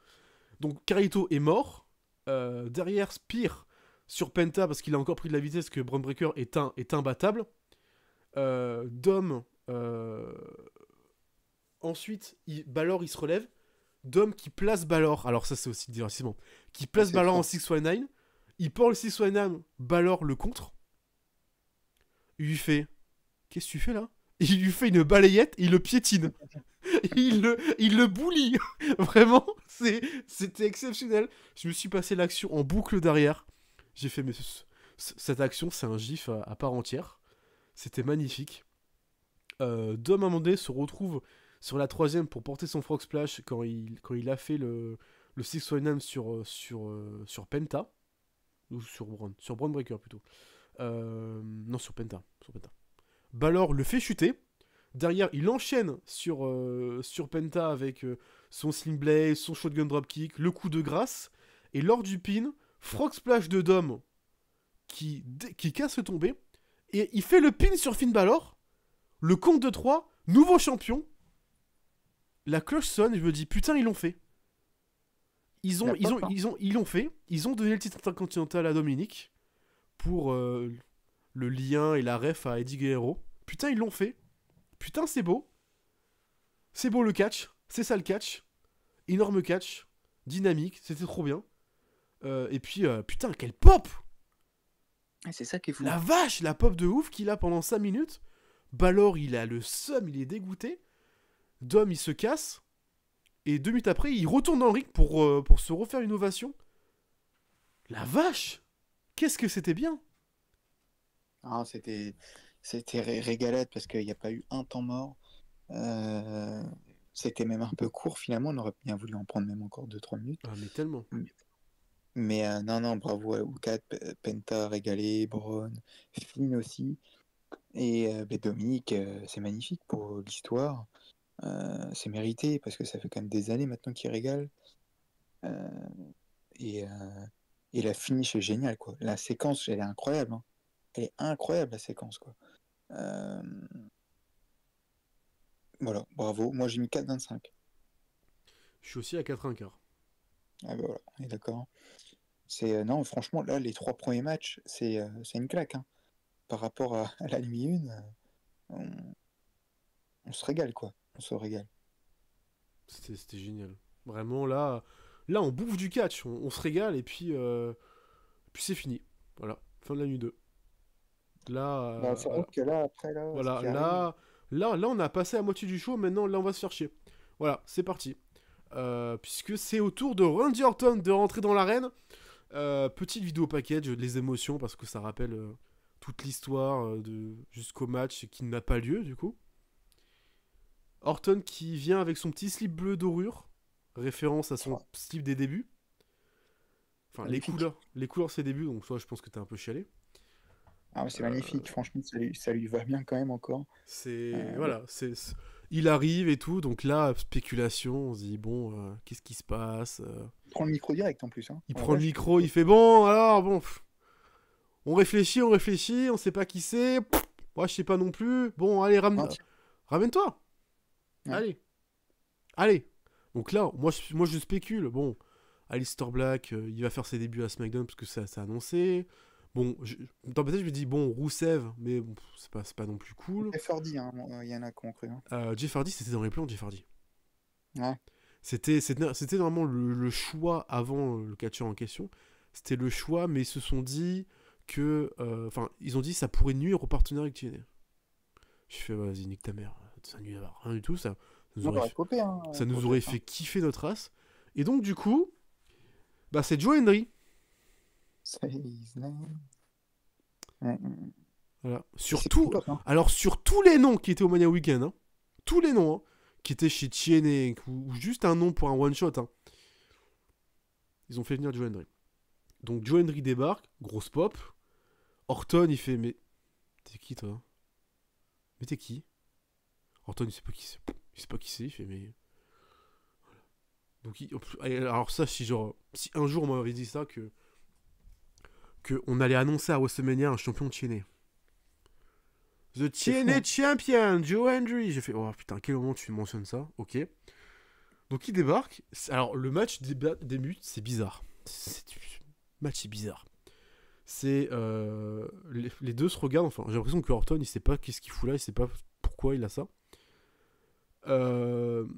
Donc, Carlito est mort. Derrière, Spear sur Penta parce qu'il a encore pris de la vitesse que Braun Breaker est imbattable. Dom. Ensuite, Balor il se relève. Dom qui place Balor. Alors, ça, c'est aussi le divertissement. Qui place Balor en 619. Il porte le 619. Balor le contre. Il lui fait qu'est-ce que tu fais là? Il lui fait une balayette et il le piétine. il le bully. Vraiment, c'était exceptionnel. Je me suis passé l'action en boucle derrière. J'ai fait, mais cette action, c'est un gif à part entière. C'était magnifique. Dom, à un moment donné, se retrouve sur la 3ème pour porter son Frog Splash quand il a fait le 619 sur Penta. Ou sur Braun Breaker plutôt. Non, sur Penta. Balor le fait chuter. Derrière, il enchaîne sur Penta avec son Sling Blade, son Shotgun Dropkick, le coup de grâce. Et lors du pin, Frog Splash de Dom qui casse le tombé. Et il fait le pin sur Finn Balor. Le compte de 3, nouveau champion. La cloche sonne et je me dis, putain, ils l'ont fait. Ils l'ont fait. Ils ont donné le titre intercontinental à Dominic pour le lien et la ref à Eddie Guerrero. Putain, ils l'ont fait. Putain, c'est beau. C'est beau le catch. C'est ça le catch. Énorme catch. Dynamique. C'était trop bien. Et puis, putain, quelle pop! C'est ça qui est fou. La vache, la pop de ouf qu'il a pendant 5 minutes. Balor, il a le seum, il est dégoûté. Dom, il se casse. Et 2 minutes après, il retourne dans le ring pour se refaire une ovation. La vache! Qu'est-ce que c'était bien! Ah, c'était régalade parce qu'il n'y a pas eu un temps mort. C'était même un peu court finalement. On aurait bien voulu en prendre même encore 2-3 minutes. Ah, mais tellement. Mais non, bravo à Ucat, Penta régalé, Braun, Finn aussi. Et Dominique, c'est magnifique pour l'histoire. C'est mérité parce que ça fait quand même des années maintenant qu'il régale. Et la finish est géniale, quoi. La séquence, elle est incroyable. Hein. Elle est incroyable, la séquence, quoi. Voilà, bravo. Moi, j'ai mis 4,25. Je suis aussi à 4,15. Ah bah voilà, on est d'accord. Non, franchement, là, les 3 premiers matchs, c'est une claque. Hein. Par rapport à la nuit 1, on se régale, quoi. On se régale. C'était génial. Vraiment, là, on bouffe du catch. On se régale et puis c'est fini. Voilà, fin de la nuit 2. Là, c'est vrai que là, après, là... Voilà, là, on a passé la moitié du show. Maintenant, là, on va se faire chier. Voilà, c'est parti. Puisque c'est au tour de Randy Orton de rentrer dans l'arène. Petite vidéo package, les émotions, parce que ça rappelle toute l'histoire jusqu'au match qui n'a pas lieu, du coup. Orton qui vient avec son petit slip bleu dorure, référence à son slip des débuts. Enfin, Magnifique. les couleurs de ses débuts, donc toi, je pense que t'es un peu chialé. Ah, mais c'est magnifique, franchement, ça lui va bien quand même encore. Voilà, il arrive et tout, donc là, spéculation, on se dit, bon, qu'est-ce qui se passe Il prend le micro direct en plus. Hein. Il prend le micro, il fait, bon, alors, bon, on réfléchit, on sait pas qui c'est, moi, je sais pas non plus, bon, allez, ramène-toi, ouais. allez. Donc là, moi, je spécule, bon, Aleister Black, il va faire ses débuts à SmackDown, parce que c'est annoncé. Bon, dans ma tête, je me dis, bon, Rusev, mais bon, c'est pas non plus cool. Jeff Hardy, hein, il y en a qui ont cru. Hein. Jeff Hardy, c'était dans les plans de Jeff Hardy. Ouais. C'était normalement le choix avant le catcheur en question. C'était le choix, mais ils se sont dit que... Enfin, ils ont dit que ça pourrait nuire au partenaire avec TNA. Je fais, vas-y, nique ta mère. Ça nuit à rien du tout, ça nous aurait fait kiffer notre race. Et donc, du coup, bah, c'est Joe Hendry. Voilà. Alors sur tous les noms qui étaient au Mania Weekend, hein, tous les noms qui étaient chez TNA ou juste un nom pour un one shot, hein, ils ont fait venir Joe Hendry. Donc Joe Hendry débarque, grosse pop. Orton il fait, mais t'es qui toi? Mais t'es qui? Orton il sait pas qui c'est. Il sait pas qui c'est, il fait mais. Donc alors ça si un jour on m'avait dit ça que on allait annoncer à WrestleMania un champion de TNA. The TNA Champion, Joe Hendry. J'ai fait, oh putain, quel moment tu mentionnes ça? Ok. Donc il débarque. Alors le match débute, c'est bizarre. Match c'est bizarre. C'est les deux se regardent. Enfin, j'ai l'impression que Orton, il sait pas qu'est-ce qu'il fout là, il sait pas pourquoi il a ça. Joe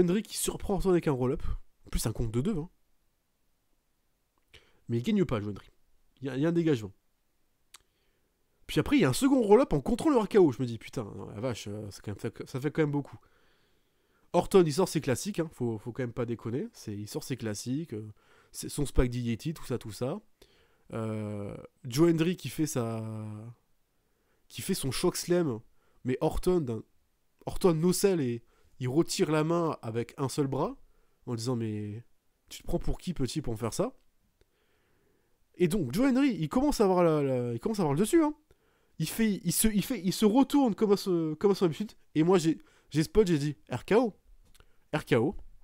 Hendry qui surprend Orton avec un roll-up. En plus, un compte de 2. Hein. Mais il gagne pas, Joe Hendry. Il y a un dégagement. Puis après, il y a un second roll-up en contrôle le RKO. Je me dis, putain, non, la vache, ça fait quand même beaucoup. Orton, il sort ses classiques, hein, faut quand même pas déconner. Il sort ses classiques, son Spike DDT, tout ça. Joe Hendry qui fait son choc slam, mais Orton nocelle et il retire la main avec un seul bras en disant, mais tu te prends pour qui, petit, pour me faire ça? Et donc, Joe Hendry, il commence à avoir il commence à avoir le dessus, hein. Il se retourne comme à son habitude. Et moi, j'ai spot, j'ai dit RKO,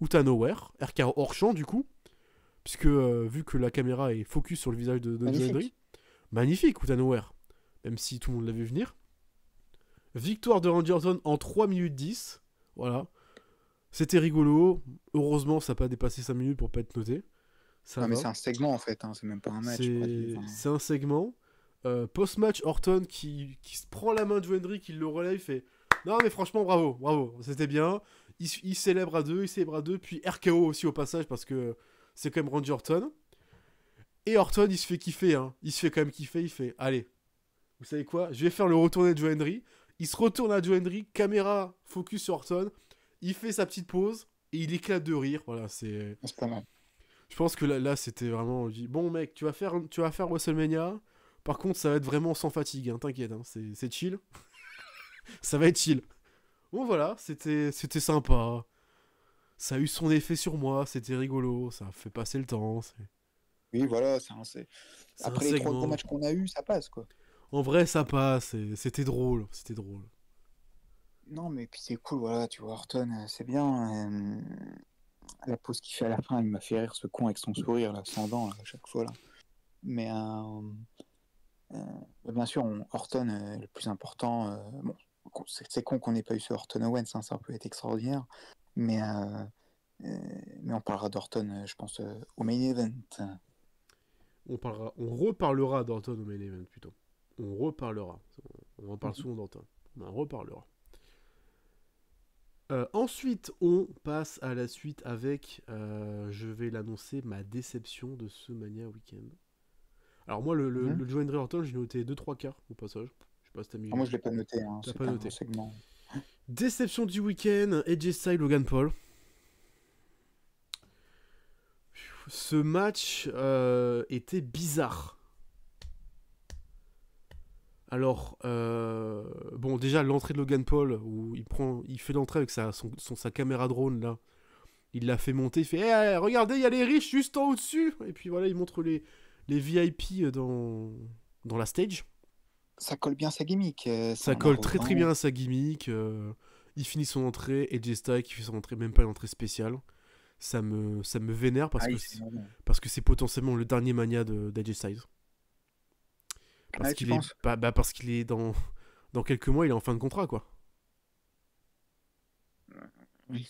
Uta Nowhere, RKO hors champ du coup, puisque vu que la caméra est focus sur le visage de Joe Hendry, magnifique Uta Nowhere, même si tout le monde l'a vu venir. Victoire de Randy Orton en 3 minutes 10, voilà. C'était rigolo, heureusement ça n'a pas dépassé 5 minutes pour pas être noté. Mais c'est un segment en fait, hein, c'est même pas un match. C'est un segment. Post-match, Orton qui se prend la main de Joe Hendry, qui le relève, fait non mais franchement bravo, c'était bien. Il célèbre à deux, puis RKO aussi au passage parce que c'est quand même Randy Orton. Et Orton il se fait kiffer, hein. Il se fait quand même kiffer, il fait allez, vous savez quoi, je vais faire le retourné de Joe Hendry. Il se retourne à Joe Hendry, caméra focus sur Orton, il fait sa petite pause et il éclate de rire, voilà, c'est pas mal. Je pense que là c'était vraiment, bon mec, tu vas faire WrestleMania. Par contre, ça va être vraiment sans fatigue, hein, t'inquiète, hein, c'est chill. Ça va être chill. Bon voilà, c'était sympa. Ça a eu son effet sur moi, c'était rigolo, ça a fait passer le temps. Oui, voilà, après les 3 gros matchs qu'on a eu, ça passe quoi. En vrai, ça passe, c'était drôle, Non, mais puis c'est cool, voilà, tu vois, Orton, c'est bien. La pause qu'il fait à la fin, il m'a fait rire ce con avec son sourire, là, sans dents, là, à chaque fois, là. Mais bien sûr, Orton est le plus important. Bon, c'est con qu'on n'ait pas eu ce Orton Owens, hein, ça aurait pu être extraordinaire. Mais on parlera d'Orton, je pense, au main event. On reparlera d'Orton au main event, plutôt. On reparlera. On en parle souvent d'Orton. On en reparlera. Ensuite, on passe à la suite avec, je vais l'annoncer, ma déception de ce Mania Weekend. Alors moi, le Joe Hendry Orton, j'ai noté 2-3 quarts au passage. Je sais pas si t'as mis... moi, je l'ai pas noté. Hein, t'as pas noté. Segment. Déception du week-end, AJ Styles, Logan Paul. Ce match était bizarre. Alors, bon, déjà, l'entrée de Logan Paul, où il fait l'entrée avec sa caméra drone, là. Il l'a fait monter, il fait hey, regardez, il y a les riches juste en au-dessus. Et puis voilà, il montre les VIP dans la stage. Ça colle bien sa gimmick. Ça colle très très bien à sa gimmick. Il finit son entrée, AJ Styles qui fait son entrée, même pas une entrée spéciale. Ça me vénère parce que c'est potentiellement le dernier mania d'AJ Styles. Parce qu'il est, parce qu'il est dans quelques mois, il est en fin de contrat, quoi. Oui.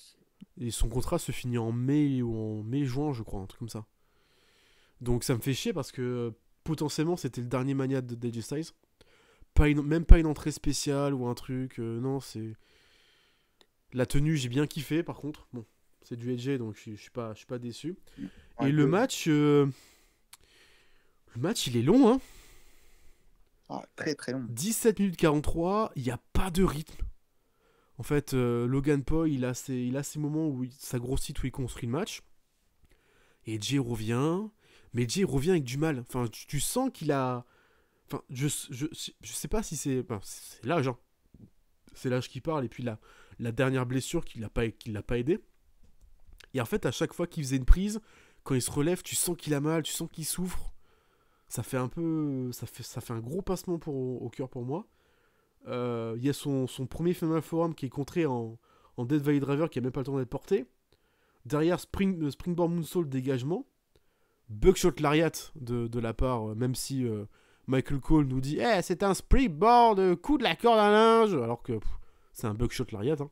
Et son contrat se finit en mai ou en mai-juin, je crois, un truc comme ça. Donc ça me fait chier parce que potentiellement c'était le dernier mania d'AJ Styles. Même pas une entrée spéciale ou un truc. Non, c'est. La tenue, j'ai bien kiffé par contre. Bon, c'est du AJ donc je suis pas déçu. Ouais, et le match. Le match, il est long, hein. Ah, très très long. 17 minutes 43, il n'y a pas de rythme. En fait, Logan Paul, il a ces moments où ça grossit, où il construit le match. Et Jay revient. Mais Jay revient avec du mal. Enfin, tu sens qu'il a. Enfin, je sais pas si c'est. Enfin, c'est l'âge, hein. C'est l'âge qui parle. Et puis la dernière blessure qui l'a pas aidé. Et en fait, à chaque fois qu'il faisait une prise, quand il se relève, tu sens qu'il a mal, tu sens qu'il souffre. Ça fait un peu. Ça fait un gros pincement au cœur pour moi. Il y a son premier Final Forum qui est contré en Death Valley Driver qui a même pas le temps d'être porté. Derrière, Springboard Moonsault, dégagement. Buckshot Lariat de la part, même si Michael Cole nous dit c'est un springboard, coup de la corde à linge, alors que c'est un Buckshot Lariat. Hein.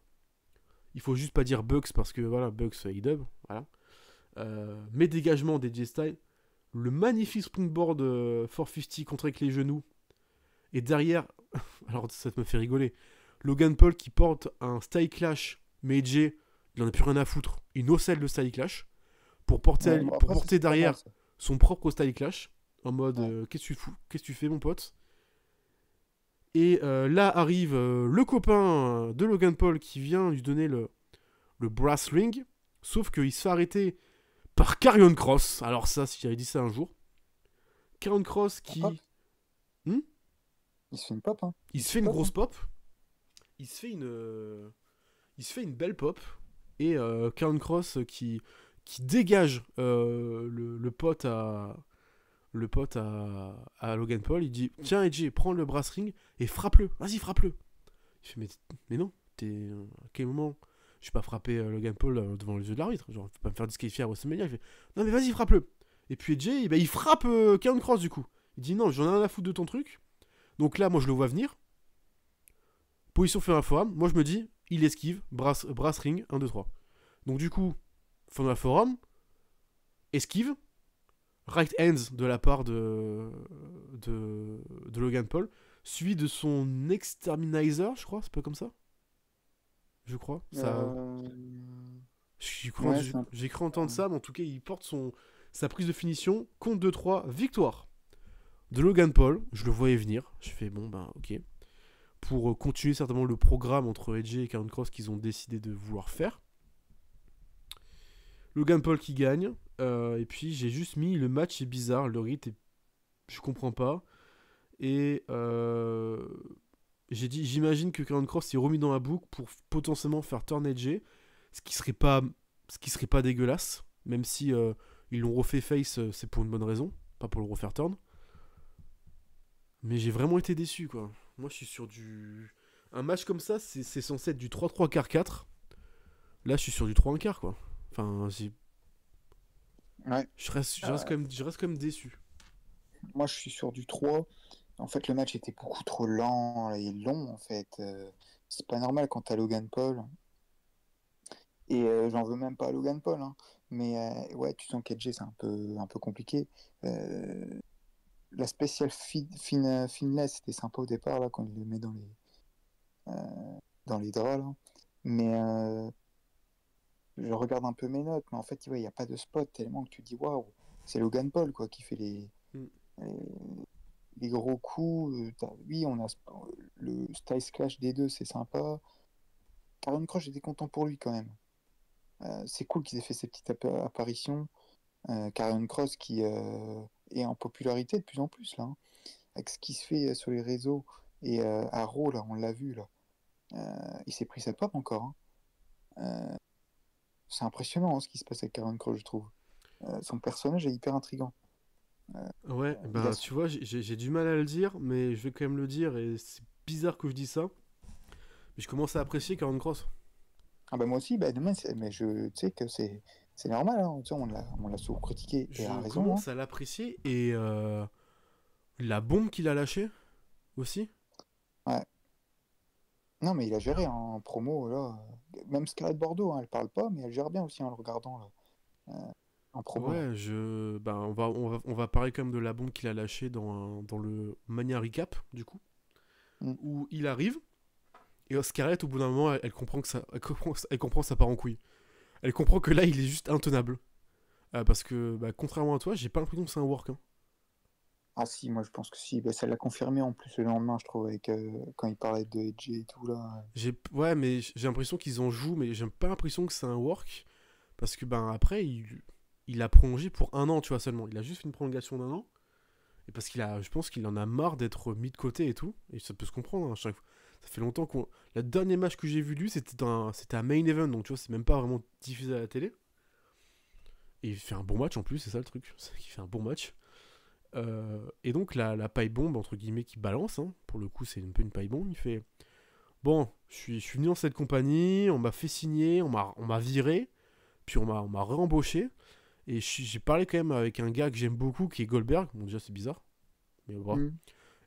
Il faut juste pas dire Bucks parce que voilà, Bucks A-Dub. Voilà. Mais dégagement des J-Style. Le magnifique springboard 450 contre avec les genoux. Et derrière, alors ça me fait rigoler, Logan Paul qui porte un Style Clash, mais Jay, il en a plus rien à foutre. Il nocelle le Style Clash pour porter, porter derrière son propre Style Clash, en mode qu'est-ce que tu fais mon pote. Et là arrive le copain de Logan Paul qui vient lui donner le brass ring, sauf qu'il se fait arrêter par Karrion Kross. Alors ça, si j'avais dit ça un jour. Karrion Kross qui... Il se fait une pop, hein. Il se fait une grosse pop. Il se fait une belle pop. Et Karrion Kross qui dégage le pote à Logan Paul. Il dit tiens AJ, prends le brass ring et frappe-le. Vas-y, frappe-le. Il fait mais non, à quel moment je vais pas frapper Logan Paul devant les yeux de l'arbitre. Genre, tu peux pas me faire disqualifier à WrestleMania. Il fait non mais vas-y, frappe-le. Et puis AJ, il frappe Karrion Kross du coup. Il dit non, j'en ai rien à foutre de ton truc. Donc là, moi, je le vois venir. Position Final Forum. Moi, je me dis, il esquive. Brass ring, 1, 2, 3. Donc du coup, Final Forum. Esquive. Right hands de la part de Logan Paul. Suivi de son exterminator, je crois. C'est pas comme ça je crois. J'ai cru entendre ça, mais en tout cas, il porte sa prise de finition. Compte 2-3, victoire de Logan Paul. Je le voyais venir. Je fais bon, ben ok. Pour continuer certainement le programme entre AJ et Karrion Kross qu'ils ont décidé de vouloir faire. Logan Paul qui gagne. Et puis j'ai juste mis le match est bizarre. Le rythme je comprends pas. Et j'ai dit j'imagine que Karrion Kross s'est remis dans la boucle pour potentiellement faire turn AJ. Ce qui serait pas dégueulasse. Même si ils l'ont refait face, c'est pour une bonne raison. Pas pour le refaire turn. Mais j'ai vraiment été déçu, quoi. Moi, je suis sur un match comme ça, c'est censé être du 3-3 quart 4. Là, je suis sur du 3-1 quart, quoi. Enfin, ouais. Je reste quand même déçu. Moi, je suis sur du 3. En fait, le match était beaucoup trop lent et long, en fait. C'est pas normal quand t'as Logan Paul. Et j'en veux même pas à Logan Paul, hein. Mais ouais, tu sens qu'AJ, c'est un peu compliqué. La spéciale Finless, c'était sympa au départ, là, quand il le met dans les draps, là. Mais je regarde un peu mes notes, mais en fait, il n'y a pas de spot tellement que tu dis waouh, c'est Logan Paul, quoi, qui fait les gros coups. Oui, on a le Styles Clash des deux, c'est sympa. Karrion Kross, j'étais content pour lui quand même. C'est cool qu'ils aient fait ces petites apparitions. Karrion Cross qui est en popularité de plus en plus là, hein. Avec ce qui se fait sur les réseaux et à Raw, là, on l'a vu là. Il s'est pris sa pop encore, hein. C'est impressionnant, hein, ce qui se passe avec Karrion Cross, je trouve. Son personnage est hyper intriguant. Ouais, Il bah a tu vois, j'ai du mal à le dire, mais je vais quand même le dire, et c'est bizarre que je dis ça. Mais je commence à apprécier Karen Cross. Ah bah moi aussi, bah, demain, mais tu sais que c'est normal, hein. Tu sais, on l'a souvent critiqué et à Je raison, hein. commence à l'apprécier, et la bombe qu'il a lâchée aussi. Ouais. Non, mais il a géré, hein, en promo, là. Même Scarlett Bordeaux, hein, elle parle pas, mais elle gère bien aussi en le regardant là, en promo là. Ouais, bah, on va parler quand même de la bombe qu'il a lâchée dans le Mania Recap, du coup. Mm. Où il arrive, et Scarlett, au bout d'un moment, elle comprend que elle comprend que ça part en couille. Elle comprend que là, il est juste intenable. Parce que, bah, contrairement à toi, j'ai pas l'impression que c'est un work, hein. Ah si, moi je pense que si. Bah, ça l'a confirmé en plus le lendemain, je trouve, avec quand il parlait de Edge et tout là. Ouais, mais j'ai l'impression qu'ils en jouent, mais j'ai pas l'impression que c'est un work. Parce que, ben, après, il a prolongé pour 1 an, tu vois, seulement. Il a juste fait une prolongation d'1 an. Et parce je pense qu'il en a marre d'être mis de côté et tout. Et ça peut se comprendre, hein, ça fait longtemps qu'on. Le dernier match que j'ai vu lui, c'était un main event, donc tu vois, c'est même pas vraiment diffusé à la télé. Et il fait un bon match en plus, c'est ça le truc. C'est qu'il fait un bon match. Et donc la paille bombe, entre guillemets, qui balance, hein, pour le coup, c'est un peu une paille bombe. Il fait bon, je suis venu dans cette compagnie, on m'a fait signer, on m'a viré, puis on m'a réembauché. Et j'ai parlé quand même avec un gars que j'aime beaucoup, qui est Goldberg. Bon, déjà, c'est bizarre. Mais bon. Mm.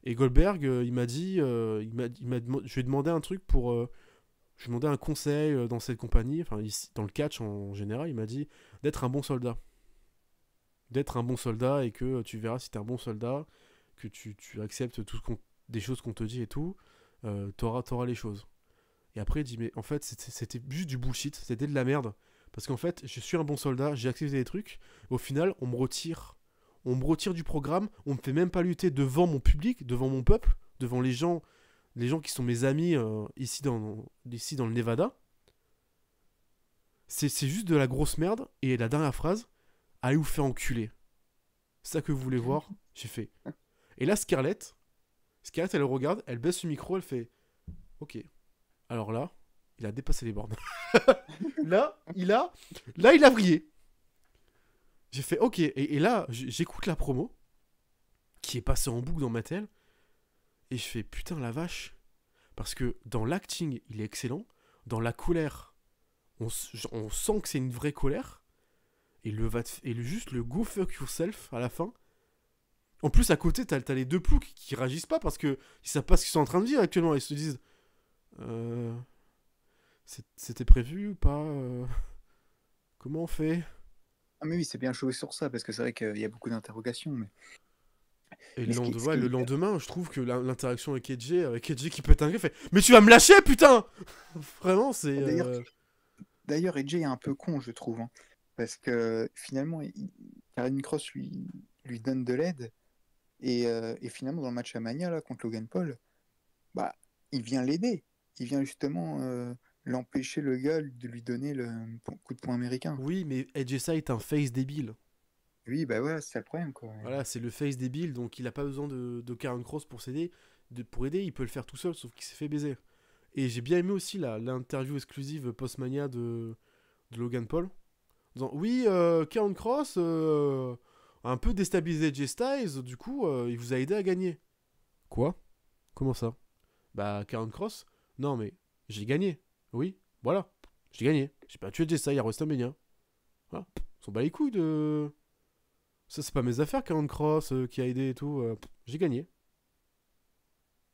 Et Goldberg, il m'a dit, je lui ai demandé un truc pour, je lui ai demandé un conseil dans cette compagnie, enfin ici, dans le catch en général, il m'a dit d'être un bon soldat, d'être un bon soldat et que tu verras si t'es un bon soldat, que tu acceptes des choses qu'on te dit et tout, t'auras les choses. Et après il dit mais en fait c'était juste du bullshit, c'était de la merde, parce qu'en fait je suis un bon soldat, j'ai accepté des trucs, au final on me retire du programme, on me fait même pas lutter devant mon public, devant mon peuple, devant les gens qui sont mes amis ici dans le Nevada. C'est juste de la grosse merde. Et la dernière phrase, allez vous faire enculer. C'est ça que vous voulez voir? J'ai fait. Et là, Scarlett, elle le regarde, elle baisse le micro, elle fait ok. Alors là, il a dépassé les bornes. là, il a vrillé. J'ai fait ok. Et là, j'écoute la promo qui est passée en boucle dans ma tête. Et je fais putain la vache. Parce que dans l'acting, il est excellent. Dans la colère, on sent que c'est une vraie colère. Et juste le go fuck yourself à la fin. En plus, à côté, t'as les deux ploucs qui réagissent pas parce que ils savent pas ce qu'ils sont en train de dire actuellement. Ils se disent c'était prévu ou pas comment on fait? Ah mais oui, c'est bien joué sur ça parce que c'est vrai qu'il y a beaucoup d'interrogations. Et Mais le lendemain, je trouve que l'interaction avec Edge qui pète un griffe, fait mais tu vas me lâcher, putain! Vraiment, c'est. D'ailleurs, AJ est un peu con, je trouve, hein, parce que finalement, Karrion Cross lui donne de l'aide et finalement dans le match à Mania là, contre Logan Paul, bah, il vient l'aider. Il vient justement l'empêcher le gars de lui donner le coup de poing américain. Oui, mais Edge est un face débile. Oui, bah ouais, c'est ça le problème quoi. Voilà, c'est le face débile, donc il a pas besoin de Karrion Cross pour s'aider. Pour aider, il peut le faire tout seul, sauf qu'il s'est fait baiser. Et j'ai bien aimé aussi l'interview exclusive post-mania de Logan Paul. En disant oui, Karrion Cross a un peu déstabilisé Jay Styles, du coup, il vous a aidé à gagner. Quoi? Comment ça? Bah, Karrion Cross? Non, mais j'ai gagné. Oui, voilà, j'ai gagné. J'ai pas tué Jay Styles à WrestleMania. Voilà. Ils sont bat les couilles de. Ça, c'est pas mes affaires, Karrion Cross qui a aidé et tout. J'ai gagné.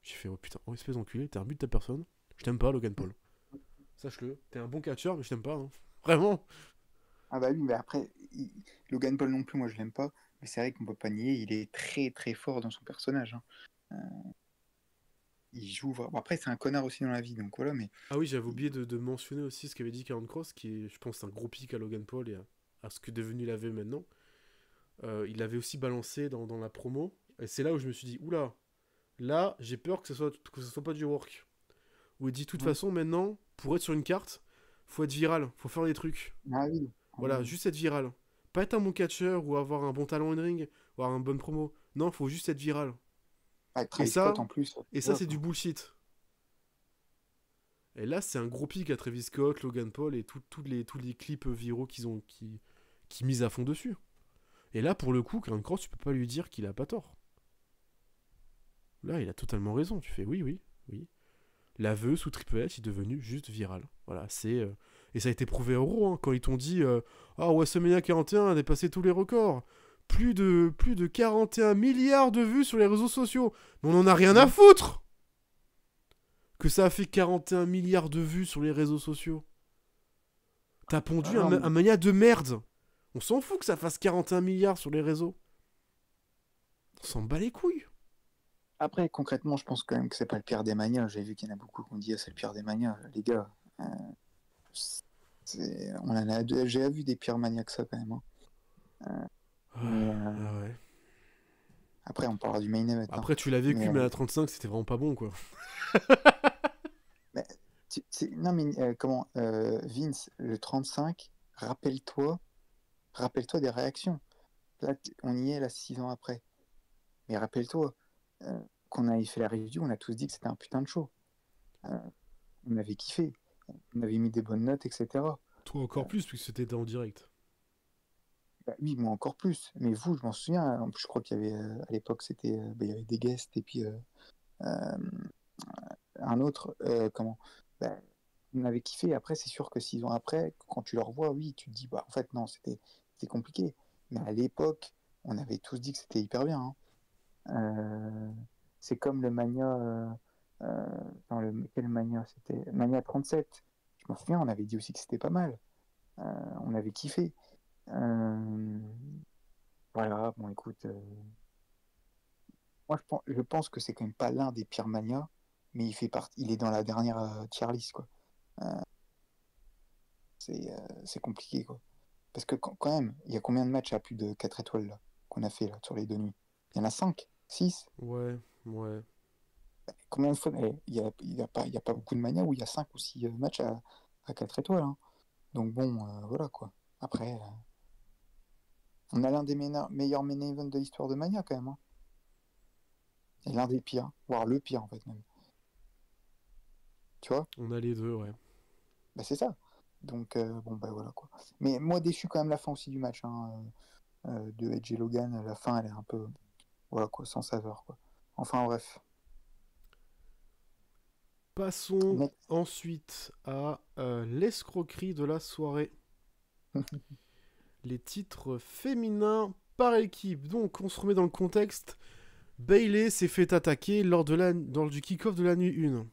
J'ai fait, oh putain, oh espèce d'enculé, t'es un but de ta personne. Je t'aime pas, Logan Paul. Sache-le, t'es un bon catcheur, mais je t'aime pas, hein. Vraiment. Ah bah oui, mais après, Logan Paul non plus, moi je l'aime pas, mais c'est vrai qu'on peut pas nier, il est très très fort dans son personnage, hein. Il joue vraiment. Bon, après, c'est un connard aussi dans la vie, donc voilà, mais. Ah oui, j'avais oublié de mentionner aussi ce qu'avait dit Karrion Cross, qui est, je pense, un gros pic à Logan Paul et à ce que est devenu la V maintenant. Il avait aussi balancé dans la promo, et c'est là où je me suis dit, oula, là, j'ai peur que ce soit pas du work. Où il dit, de toute façon, maintenant, pour être sur une carte, faut être viral, faut faire des trucs. Ah oui. Voilà, juste être viral. Pas être un bon catcheur ou avoir un bon talent in-ring, ou avoir une bonne promo. Non, faut juste être viral. Avec Travis ça- Scott en plus. Et ça, c'est du bullshit. Et là, c'est un gros pic à Travis Scott, Logan Paul et tous les clips viraux qui misent à fond dessus. Et là, pour le coup, Karrion Kross, tu peux pas lui dire qu'il a pas tort. Là, il a totalement raison. Tu fais oui. L'aveu sous Triple H est devenu juste viral. Voilà, c'est... Et ça a été prouvé au Raw, hein, quand ils t'ont dit WrestleMania 41 a dépassé tous les records. Plus de 41 milliards de vues sur les réseaux sociaux. Mais on en a rien à foutre que ça a fait 41 milliards de vues sur les réseaux sociaux. T'as pondu un Mania de merde. On s'en fout que ça fasse 41 milliards sur les réseaux. On s'en bat les couilles. Après, concrètement, je pense quand même que c'est pas le pire des manias. J'ai vu qu'il y en a beaucoup qui ont dit c'est le pire des manias. Les gars, j'ai vu des pires manias que ça quand même. Ouais. Après, on parlera du main event. Après, tu l'as vécu, mais à 35, c'était vraiment pas bon, quoi. Non, mais comment Vince, le 35, rappelle-toi des réactions. Là, on y est, là, 6 ans après. Mais rappelle-toi, qu'on avait fait la review, on a tous dit que c'était un putain de show. On avait kiffé. On avait mis des bonnes notes, etc. Toi encore plus, puisque c'était en direct. Bah, oui, moi encore plus. Mais vous, je m'en souviens, je crois qu'il y avait, à l'époque, c'était, il y avait des guests, et puis un autre, on avait kiffé. Après, c'est sûr que 6 ans après, quand tu le revois, oui, tu te dis, bah, en fait, non, c'était compliqué. Mais à l'époque, on avait tous dit que c'était hyper bien. C'est comme le Mania. Quel Mania c'était Mania 37. Je m'en souviens, on avait dit aussi que c'était pas mal. On avait kiffé. Voilà, bon, écoute. Moi, je pense que c'est quand même pas l'un des pires Mania, mais il est dans la dernière tier list, quoi. C'est compliqué, quoi. Parce que quand même, il y a combien de matchs à plus de 4 étoiles là, qu'on a fait là, sur les 2 nuits? Il y en a 5, 6? Ouais. Combien de fois il y a pas beaucoup de Mania où il y a 5 ou 6 matchs à 4 étoiles. Hein. Donc bon, voilà quoi. Après, on a l'un des meilleurs main events de l'histoire de Mania quand même. Hein. Et l'un des pires, voire le pire en fait même. Tu vois? On a les deux, ouais. Bah c'est ça. Donc bon bah voilà quoi. Mais moi déçu quand même la fin aussi du match de Edge et Logan. La fin elle est un peu voilà quoi, sans saveur quoi. Enfin bref. Passons ensuite à l'escroquerie de la soirée. Les titres féminins par équipe. Donc on se remet dans le contexte. Bayley s'est fait attaquer lors du kick-off de la nuit 1.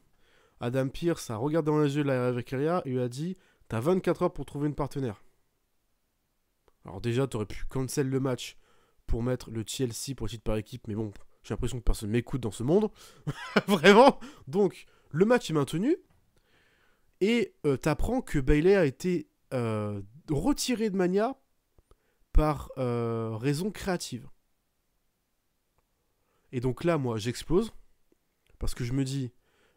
Adam Pearce a regardé dans les yeux de la Valkyria et lui a dit « T'as 24 heures pour trouver une partenaire. » Alors déjà, t'aurais pu cancel le match pour mettre le TLC pour le titre par équipe, mais bon, j'ai l'impression que personne m'écoute dans ce monde. Vraiment. Donc, le match est maintenu. Et t'apprends que Bayley a été retiré de Mania par raison créative. Et donc là, moi, j'explose. Parce que je me dis,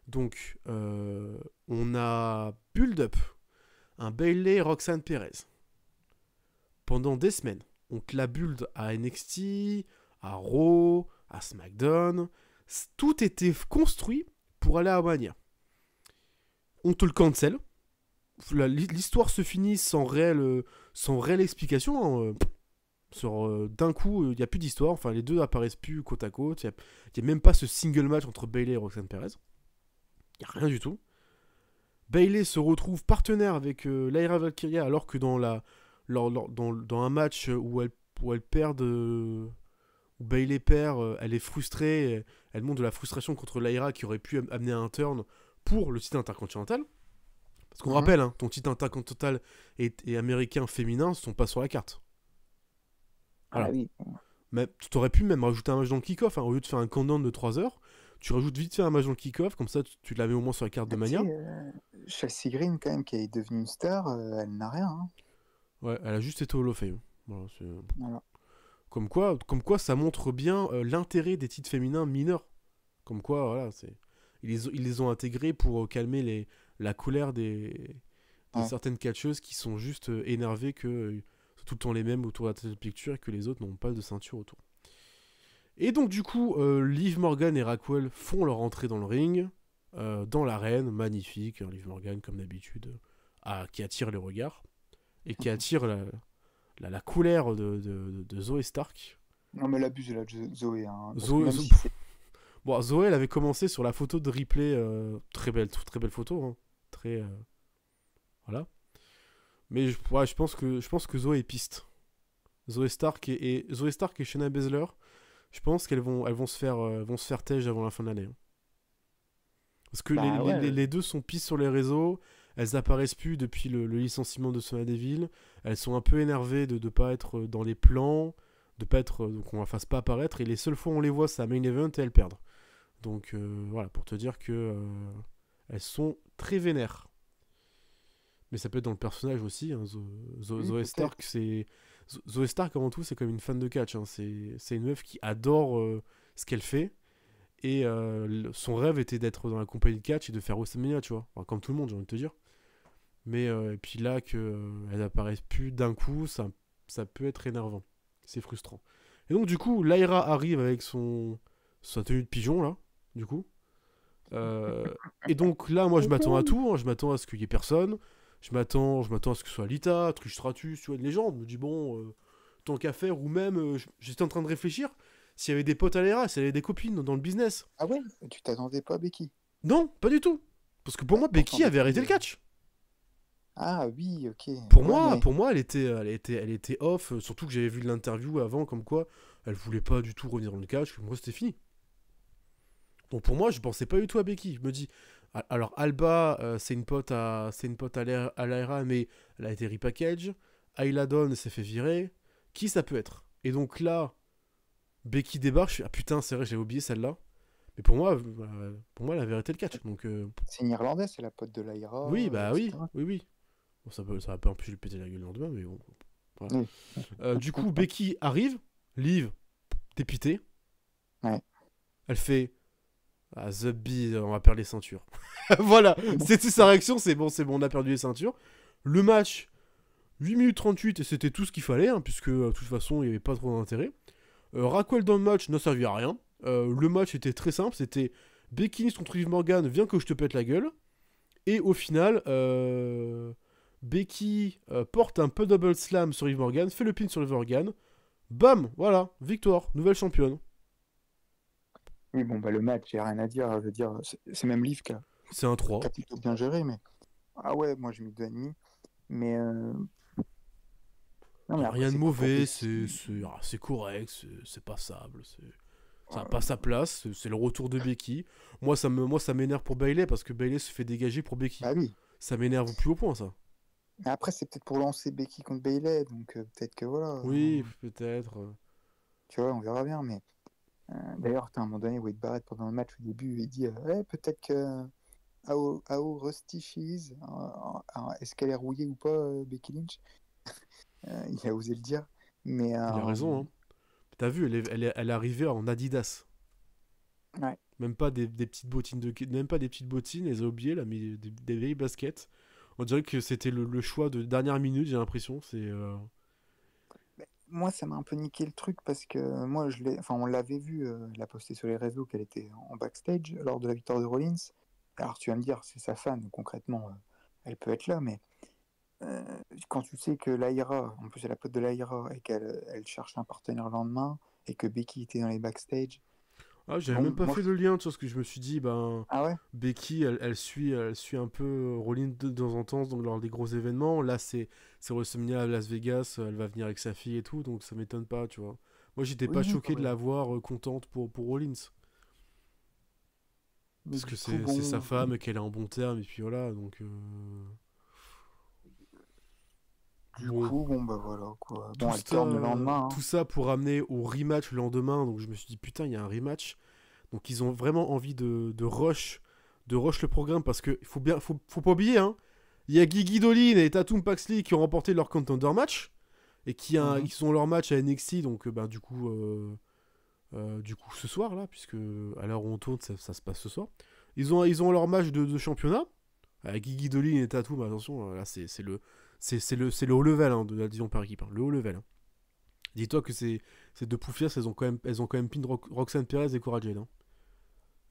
donc, on a build-up un Bayley Roxanne Perez. Pendant des semaines. On te la build à NXT, à Raw, à SmackDown. Tout était construit pour aller à Mania. On te le cancel. L'histoire se finit sans réelle explication. D'un coup, il n'y a plus d'histoire. Enfin, les deux apparaissent plus côte à côte. Il n'y a même pas ce single match entre Bayley et Roxanne Perez. Il n'y a rien du tout. Bayley se retrouve partenaire avec Lyra Valkyria alors que dans un match où elle perd, où Bayley perd, elle est frustrée. Elle montre de la frustration contre Lyra qui aurait pu amener un turn pour le titre intercontinental. Parce qu'on rappelle, hein, ton titre intercontinental et américain féminin ne sont pas sur la carte. Voilà. Ah oui. Mais tu aurais pu même rajouter un match dans le kick-off. Hein, au lieu de faire un countdown de 3 heures, tu rajoutes vite fait un match dans le kick-off. Comme ça, tu l'avais au moins sur la carte de Mania. Chelsea Green, quand même, qui est devenue une star, elle n'a rien. Hein. Ouais, elle a juste été Hall of Fame. Voilà, voilà. Comme quoi, ça montre bien l'intérêt des titres féminins mineurs. Comme quoi, voilà, ils les ont intégrés pour calmer la colère des certaines catcheuses qui sont juste énervées que tout le temps les mêmes autour de la tête picture et que les autres n'ont pas de ceinture autour. Et donc du coup, Liv Morgan et Raquel font leur entrée dans le ring, dans l'arène, magnifique, hein, Liv Morgan comme d'habitude, qui attire les regards, et qui attire la couleur de Zoé Stark. Non, mais l'abuse là, Zoé. Hein, Bon, Zoé, elle avait commencé sur la photo de Ripley, très belle photo, hein, très... voilà. Mais je pense que Zoé est piste. Zoé Stark et Shayna Baszler, je pense qu'elles vont se faire tège avant la fin de l'année. Hein. Parce que les deux sont pistes sur les réseaux, elles apparaissent plus depuis le licenciement de Sonya Deville, elles sont un peu énervées de ne pas être dans les plans, donc on ne la fasse pas apparaître, et les seules fois où on les voit c'est à Main Event et elles perdent. Donc voilà, pour te dire que elles sont très vénères. Mais ça peut être dans le personnage aussi, hein. Zoé Stark, Zoé Stark avant tout c'est comme une fan de catch, hein. C'est une meuf qui adore ce qu'elle fait, et son rêve était d'être dans la compagnie de catch et de faire WrestleMania, tu vois, enfin, comme tout le monde j'ai envie de te dire. Mais et puis là qu'elle apparaisse plus d'un coup, ça peut être énervant, c'est frustrant. Et donc du coup Lyra arrive avec sa tenue de pigeon là, du coup, et donc là moi je m'attends à tout, hein. Je m'attends à ce qu'il y ait personne. Je m'attends à ce que ce soit Lita, Trish Stratus, tu vois, une légende. Je me dis, bon, tant qu'à faire, ou même, j'étais en train de réfléchir, s'il y avait des potes à l'ERA, s'il y avait des copines dans le business. Ah ouais? Tu t'attendais pas à Becky? Non, pas du tout. Parce que pour moi, Becky avait arrêté le catch. Ah oui, ok. Pour Ouais, moi, elle était off, surtout que j'avais vu l'interview avant, comme quoi elle voulait pas du tout revenir dans le catch, comme quoi c'était fini. Donc pour moi, je pensais pas du tout à Becky. Je me dis, alors Alba, c'est une pote à l'ARA, mais elle a été repackage. Ayla Dawn s'est fait virer. Qui ça peut être? Et donc là, Becky débarque. Je suis, ah putain, c'est vrai, j'avais oublié celle-là. Mais pour moi, elle avait arrêté le catch. Donc c'est une Irlandaise, c'est la pote de Lyra. oui, bah etc. oui. Bon, ça va pas empêcher de péter la gueule le lendemain, mais bon. Voilà. Oui. Du coup, Becky arrive. Liv, dépitée. Ouais. Elle fait. Ah, The Bee, on va perdre les ceintures. Voilà, c'était sa réaction, c'est bon, on a perdu les ceintures. Le match, 8 minutes 38, et c'était tout ce qu'il fallait, hein, puisque de toute façon, il n'y avait pas trop d'intérêt. Raquel dans le match n'a servi à rien. Le match était très simple, c'était Becky Lynch contre Liv Morgan, viens que je te pète la gueule. Et au final, Becky porte un peu double slam sur Liv Morgan, fait le pin sur Liv Morgan. Bam, voilà, victoire, nouvelle championne. Oui, bon, bah le match, il n'y a rien à dire. Je veux dire, c'est même Liv qui C'est un 3. a plutôt bien géré, mais. Ah ouais, moi j'ai mis 2,5. Mais. Non, mais après, Rien de c'est mauvais, pas c'est correct, c'est passable, ça n'a pas sa place, c'est le retour de Becky. Moi ça m'énerve pour Bayley parce que Bayley se fait dégager pour Becky. Bah oui. Ça m'énerve au plus haut point ça. Mais après, c'est peut-être pour lancer Becky contre Bayley, donc peut-être que voilà. Oui, peut-être. Tu vois, on verra bien, mais. D'ailleurs, à un moment donné, Wade Barrett, pendant le match au début, il dit ouais, peut-être que. How rusty she is. Est-ce qu'elle est rouillée ou pas, Becky Lynch? Il a osé le dire. Mais, Il a raison, hein. T'as vu, elle est arrivée en Adidas. Ouais. Même pas des petites bottines même pas des petites bottines, elle a oublié là, mais des vieilles baskets. On dirait que c'était le choix de dernière minute, j'ai l'impression. Moi, ça m'a un peu niqué le truc parce que moi, on l'avait vu, elle a posté sur les réseaux qu'elle était en backstage lors de la victoire de Rollins. Alors, tu vas me dire, c'est sa fan, donc concrètement, elle peut être là, mais quand tu sais que Lyra, en plus, c'est la pote de Lyra, et qu'elle cherche un partenaire le lendemain, et que Becky était dans les backstage. Ah, j'avais même pas fait le lien, tu vois, parce que je me suis dit, Ah ouais? Becky, elle suit un peu Rollins de temps en temps donc lors des gros événements. Là, c'est WrestleMania à Las Vegas, elle va venir avec sa fille et tout, donc ça m'étonne pas, tu vois. Moi, j'étais pas choqué de la voir contente pour Rollins. Parce que c'est sa femme, qu'elle est en bon terme, et puis voilà, donc... Du coup, bon, bah voilà, quoi. Bon, elle ça, tourne le lendemain. tout ça pour ramener au rematch le lendemain, donc je me suis dit, putain, il y a un rematch. Donc ils ont vraiment envie de rush le programme, parce que faut pas oublier, hein, il y a Gigi Dolin et Tatum Paxley qui ont remporté leur contender match, et qui ont leur match à NXT, donc du coup ce soir, là, puisque à l'heure où on tourne, ça se passe ce soir. Ils ont leur match de championnat, avec Gigi Dolin et Tatum, attention, là C'est le haut level hein, de la division par équipe. Hein, le haut level. Hein. Dis-toi que ces deux poufias, elles ont quand même pin Roxanne Perez et Cora Jade. Hein.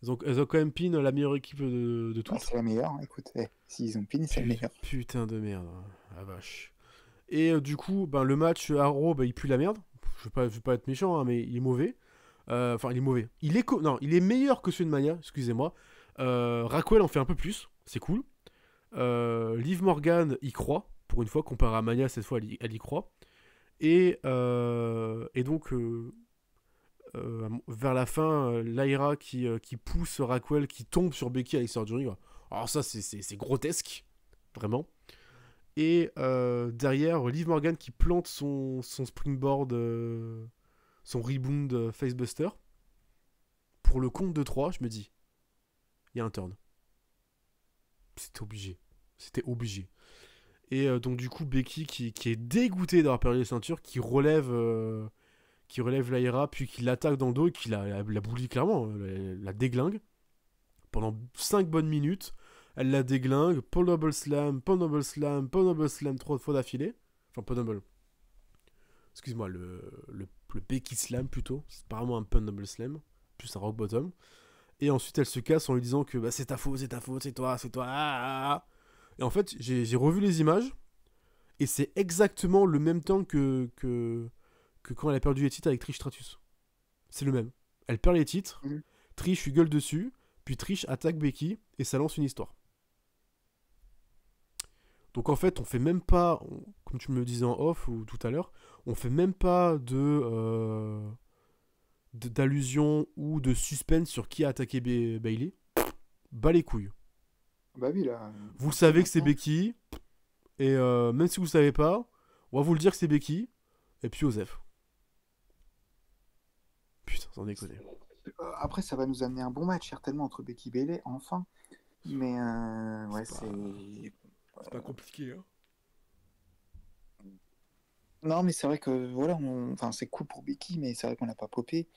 Elles ont quand même pin la meilleure équipe de toutes. C'est la meilleure, hein, écoute. S'ils ont pin, c'est la meilleure. Putain de merde. Ah vache. Et du coup, le match à Raw, il pue la merde. Je veux pas être méchant, hein, mais il est mauvais. Enfin, il est mauvais. Il est meilleur que celui de Mania, excusez-moi. Raquel en fait un peu plus, c'est cool. Liv Morgan y croit, pour une fois, comparé à Mania, cette fois elle y croit. Et donc, vers la fin, Lyra qui pousse Raquel, qui tombe sur Becky à l'extérieur du ring. Alors ça, c'est grotesque, vraiment. Et derrière, Liv Morgan qui plante son springboard, son rebound facebuster. Pour le compte de 3, je me dis, il y a un turn. C'était obligé. Et donc du coup, Becky qui est dégoûtée d'avoir perdu les ceintures, qui relève Lyra, puis qui l'attaque dans le dos et qui la boulie clairement, la déglingue. Pendant 5 bonnes minutes, elle la déglingue, Paul Double Slam, 3 fois d'affilée. Enfin, Paul Double. Excuse-moi, le Becky Slam plutôt. C'est pas vraiment un Paul Double Slam, plus un Rock Bottom. Et ensuite, elle se casse en lui disant que c'est ta faute, c'est toi. Et en fait, j'ai revu les images, et c'est exactement le même temps que quand elle a perdu les titres avec Trish Stratus. C'est le même. Elle perd les titres, Trish lui gueule dessus, puis Trish attaque Becky, et ça lance une histoire. Donc en fait, on fait même pas, comme tu me le disais en off ou tout à l'heure, on fait même pas d'allusion ou de suspense sur qui a attaqué Bayley. Bas les couilles. Bah oui, là. Vous le savez que c'est Becky, et même si vous le savez pas, on va vous le dire que c'est Becky, et puis Osef. Putain, sans déconner. Après, ça va nous amener un bon match, certainement, entre Becky et Bayley, enfin. Mais ouais, c'est pas compliqué, hein. Non, mais c'est vrai que voilà, enfin, c'est cool pour Becky, mais c'est vrai qu'on n'a pas popé.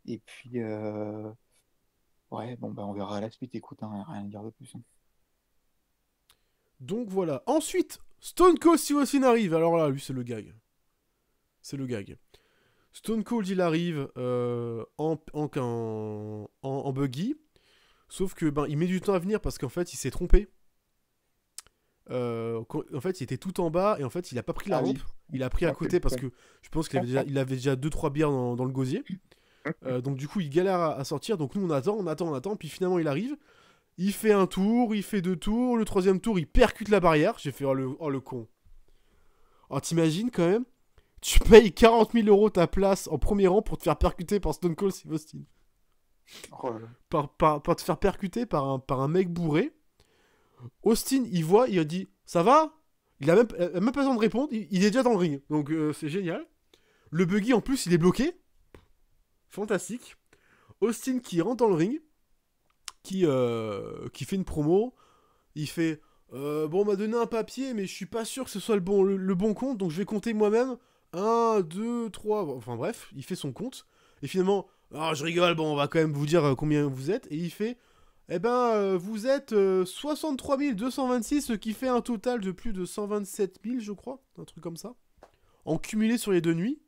Et puis, ouais, bon, on verra à la suite. Écoute, hein, rien à dire de plus. Hein. Donc voilà. Ensuite, Stone Cold Steve Austin arrive. Alors là, lui, c'est le gag. Stone Cold, il arrive en buggy. Sauf que il met du temps à venir parce qu'en fait, il s'est trompé. En fait, il était tout en bas et en fait, il a pas pris la rampe. Il a pris à côté parce que je pense qu'il avait déjà 2-3 bières dans le gosier. Donc du coup, il galère à sortir. Donc nous, on attend. Puis finalement, il arrive. Il fait un tour, il fait 2 tours. Le 3e tour, il percute la barrière. J'ai fait oh le con. Oh, t'imagines quand même, tu payes 40 000 € ta place en premier rang pour te faire percuter par Stone Cold Steve Austin. Oh là là. Par te faire percuter par un mec bourré. Austin, il voit, il dit ça va. Il a même pas besoin de répondre, il est déjà dans le ring. Donc c'est génial. Le buggy en plus, il est bloqué. Fantastique. Austin qui rentre dans le ring, qui fait une promo. Il fait bon, on m'a donné un papier, mais je suis pas sûr que ce soit le bon compte, donc je vais compter moi-même. 1, 2, 3. Enfin bref, il fait son compte. Et finalement, je rigole, bon, on va quand même vous dire combien vous êtes. Et il fait vous êtes 63 226, ce qui fait un total de plus de 127 000, je crois. Un truc comme ça. En cumulé sur les 2 nuits.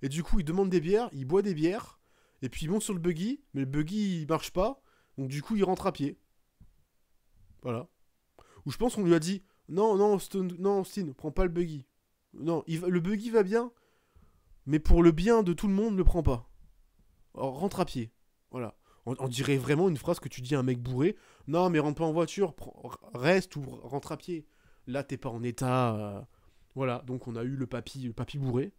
Et du coup, il demande des bières, il boit des bières. Et puis il monte sur le buggy, mais le buggy, il marche pas. Donc du coup, il rentre à pied. Voilà. Ou je pense qu'on lui a dit non, Austin, prends pas le buggy. Non, le buggy va bien, mais pour le bien de tout le monde, ne le prends pas. Alors, rentre à pied. Voilà. On dirait vraiment une phrase que tu dis à un mec bourré. Non, mais rentre pas en voiture, reste ou rentre à pied. Là, t'es pas en état. Voilà, donc on a eu le papy bourré.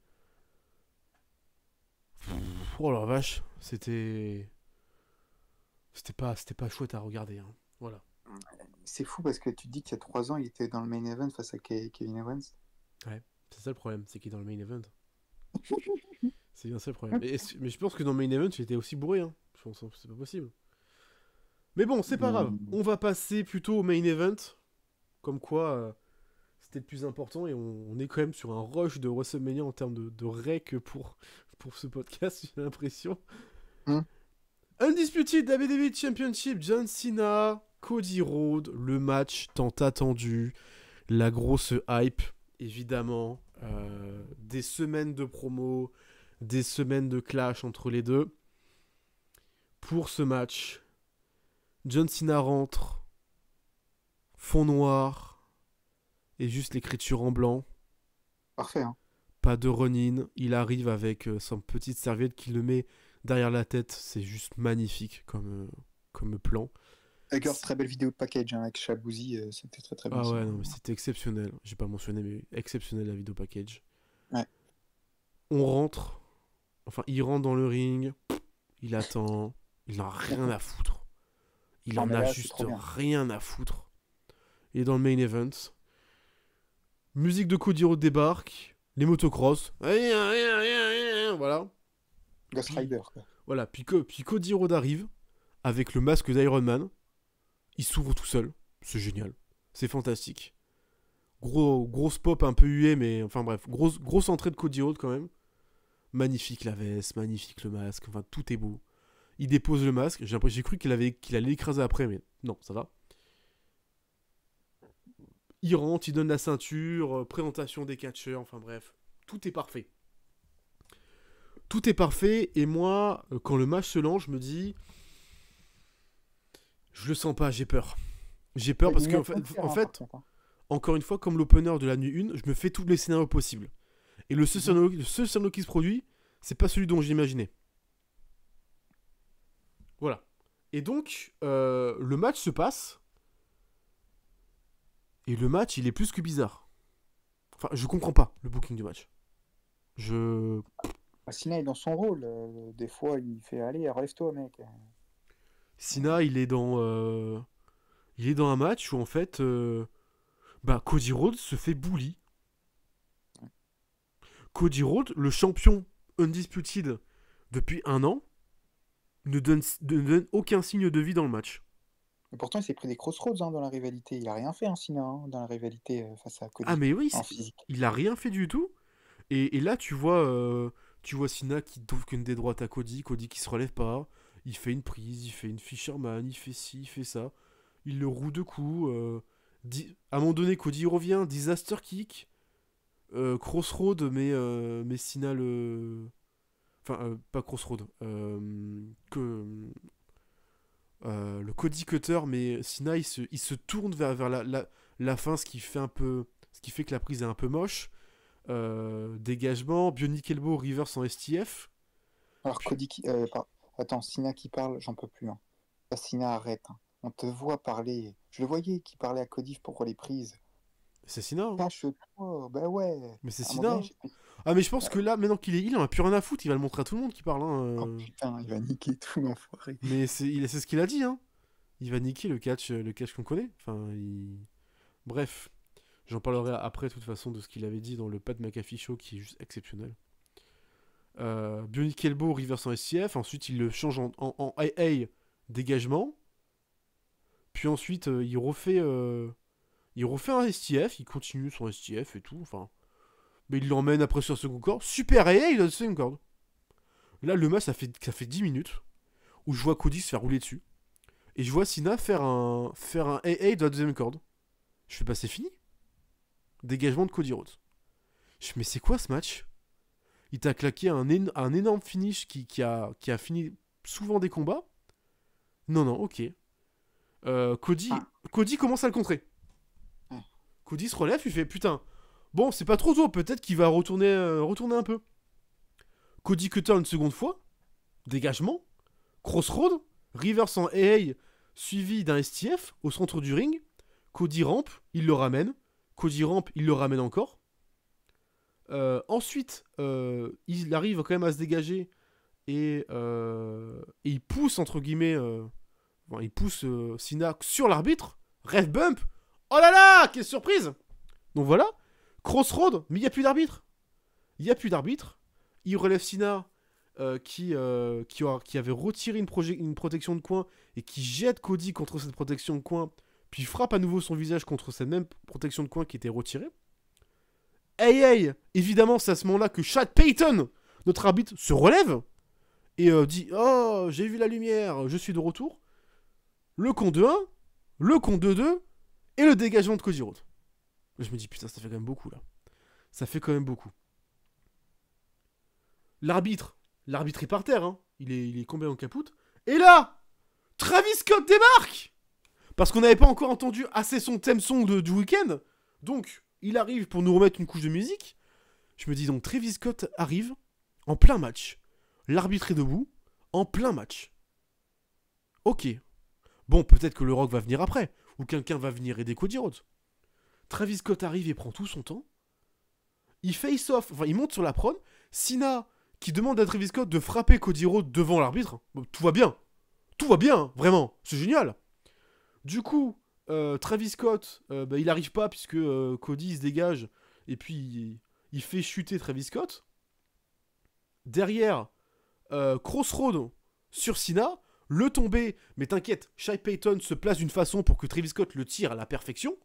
Oh la vache, c'était pas chouette à regarder. Hein. Voilà. C'est fou parce que tu dis qu'il y a 3 ans, il était dans le main event face à Kevin Owens. Ouais, c'est ça le problème, c'est qu'il est dans le main event. C'est bien ça le problème. Mais je pense que dans le main event, il était aussi bourré. Hein. Je pense que c'est pas possible. Mais bon, c'est pas grave. On va passer plutôt au main event. Comme quoi, c'était le plus important. Et on est quand même sur un rush de WrestleMania en termes de rec pour ce podcast, j'ai l'impression. Undisputed WWE Championship, John Cena, Cody Rhodes, le match tant attendu. La grosse hype, évidemment. Des semaines de promo, des semaines de clash entre les deux. Pour ce match, John Cena rentre, fond noir, et juste l'écriture en blanc. Parfait, hein. Pas de run-in. Il arrive avec son petite serviette qu'il le met derrière la tête. C'est juste magnifique comme plan. D'ailleurs, très belle vidéo de package hein, avec Shabuzi, c'était très très bien. Ah ouais, non, mais c'était exceptionnel. J'ai pas mentionné, mais exceptionnel la vidéo package. Ouais. On rentre. Enfin, il rentre dans le ring. Il attend. Il en a rien à foutre. Il en a juste rien à foutre. Il est dans le main event. Musique de Cody Rhodes débarque. Les motocross. Voilà. Ghost Rider, quoi. Voilà. Puis Cody Rhodes arrive avec le masque d'Iron Man. Il s'ouvre tout seul. C'est génial. C'est fantastique. Grosse pop un peu huée, mais enfin bref. Grosse entrée de Cody Rhodes quand même. Magnifique la veste, magnifique le masque. Enfin, tout est beau. Il dépose le masque. J'ai cru qu'il allait l'écraser après, mais non, ça va. Il rentre, il donne la ceinture, présentation des catcheurs, enfin bref. Tout est parfait. Tout est parfait, et moi, quand le match se lance, je me dis... Je le sens pas, j'ai peur. J'ai peur parce que, en fait, encore une fois, comme l'opener de la nuit 1, je me fais tous les scénarios possibles. Et le seul scénario qui se produit, c'est pas celui dont j'imaginais. Voilà. Et donc, le match se passe. Et le match, il est plus que bizarre. Enfin, je comprends pas le booking du match. Cena est dans son rôle. Des fois, il fait « Allez, relève-toi, mec ». Cena, il est dans un match où, en fait, Cody Rhodes se fait bully. Cody Rhodes, le champion undisputed depuis 1 an, ne donne aucun signe de vie dans le match. Et pourtant, il s'est pris des crossroads dans la rivalité. Il a rien fait, hein, Cena, dans la rivalité face à Cody. Ah mais oui, en physique. Il a rien fait du tout. Et là, tu vois Cena qui donne des droites à Cody qui se relève pas. Il fait une prise, il fait une Fisherman, il fait ci, il fait ça. Il le roue de coups. À un moment donné, Cody revient, disaster kick, crossroad, mais Cena le... Enfin, pas crossroad. Le Cody Cutter, mais Cena il se tourne vers la fin, ce qui fait que la prise est un peu moche. Dégagement, Bionic Elbow, reverse en STF. Alors Cody attends, Cena qui parle, j'en peux plus. Hein. Cena, arrête. Hein. On te voit parler. Je le voyais qui parlait à Cody pour les prises. C'est Cena. Hein. Cache-toi, bah ouais. Mais c'est Cena. Ah mais je pense que là, maintenant qu'il est il en a plus rien à foutre, il va le montrer à tout le monde qui parle. Hein. Oh putain, il va niquer tout l'enfoiré. Mais c'est ce qu'il a dit. Hein. Il va niquer le catch qu'on connaît. Enfin, bref. J'en parlerai après, de toute façon, de ce qu'il avait dit dans le Pat McAfee Show, qui est juste exceptionnel. Bionic Elbow, reverse en STF. Ensuite, il le change en AA, dégagement. Puis ensuite, il refait un STF. Il continue son STF et tout. Enfin, mais il l'emmène après sur second corps. Super AA, il a le second corps. Là, le match, ça fait 10 minutes où je vois Cody se faire rouler dessus. Et je vois Cena faire un AA de la deuxième corde. Je fais, c'est fini. Dégagement de Cody Rhodes. Je fais, mais c'est quoi ce match? Il t'a claqué un énorme finish qui a fini souvent des combats. Non, ok. Cody commence à le contrer. Cody se relève, il fait, putain, bon, c'est pas trop tôt, peut-être qu'il va retourner un peu. Cody cutter une seconde fois. Dégagement. Crossroad. Reverse en AA suivi d'un STF au centre du ring. Cody rampe, il le ramène. Cody rampe, il le ramène encore. Ensuite, il arrive quand même à se dégager et il pousse, entre guillemets, il pousse Cena sur l'arbitre. Ref bump. Oh là là, quelle surprise! Donc voilà, crossroad, mais il n'y a plus d'arbitre. Il relève Cena qui avait retiré une protection de coin et qui jette Cody contre cette protection de coin, puis frappe à nouveau son visage contre cette même protection de coin qui était retirée. Hey, évidemment, c'est à ce moment-là que Chad Payton, notre arbitre, se relève et dit « Oh, j'ai vu la lumière, je suis de retour. » Le compte de 1, le compte de 2 et le dégagement de Cody Rhodes. Je me dis, putain, ça fait quand même beaucoup, là. Ça fait quand même beaucoup. L'arbitre est par terre, hein. Il est combien en capoute. Et là, Travis Scott débarque. Parce qu'on n'avait pas encore entendu assez son thème song du week-end. Donc, il arrive pour nous remettre une couche de musique. Je me dis donc, Travis Scott arrive en plein match. L'arbitre est debout, en plein match. Ok. Bon, peut-être que le Rock va venir après. Ou quelqu'un va venir aider Cody Rhodes. Travis Scott arrive et prend tout son temps. Il face off, enfin il monte sur la prône. Cena qui demande à Travis Scott de frapper Cody Rhodes devant l'arbitre. Bon, tout va bien. Tout va bien, vraiment. C'est génial. Du coup, Travis Scott, il arrive pas puisque Cody se dégage. Et puis, il fait chuter Travis Scott. Derrière, Crossroad sur Cena. Le tomber, mais t'inquiète, Shai Payton se place d'une façon pour que Travis Scott le tire à la perfection.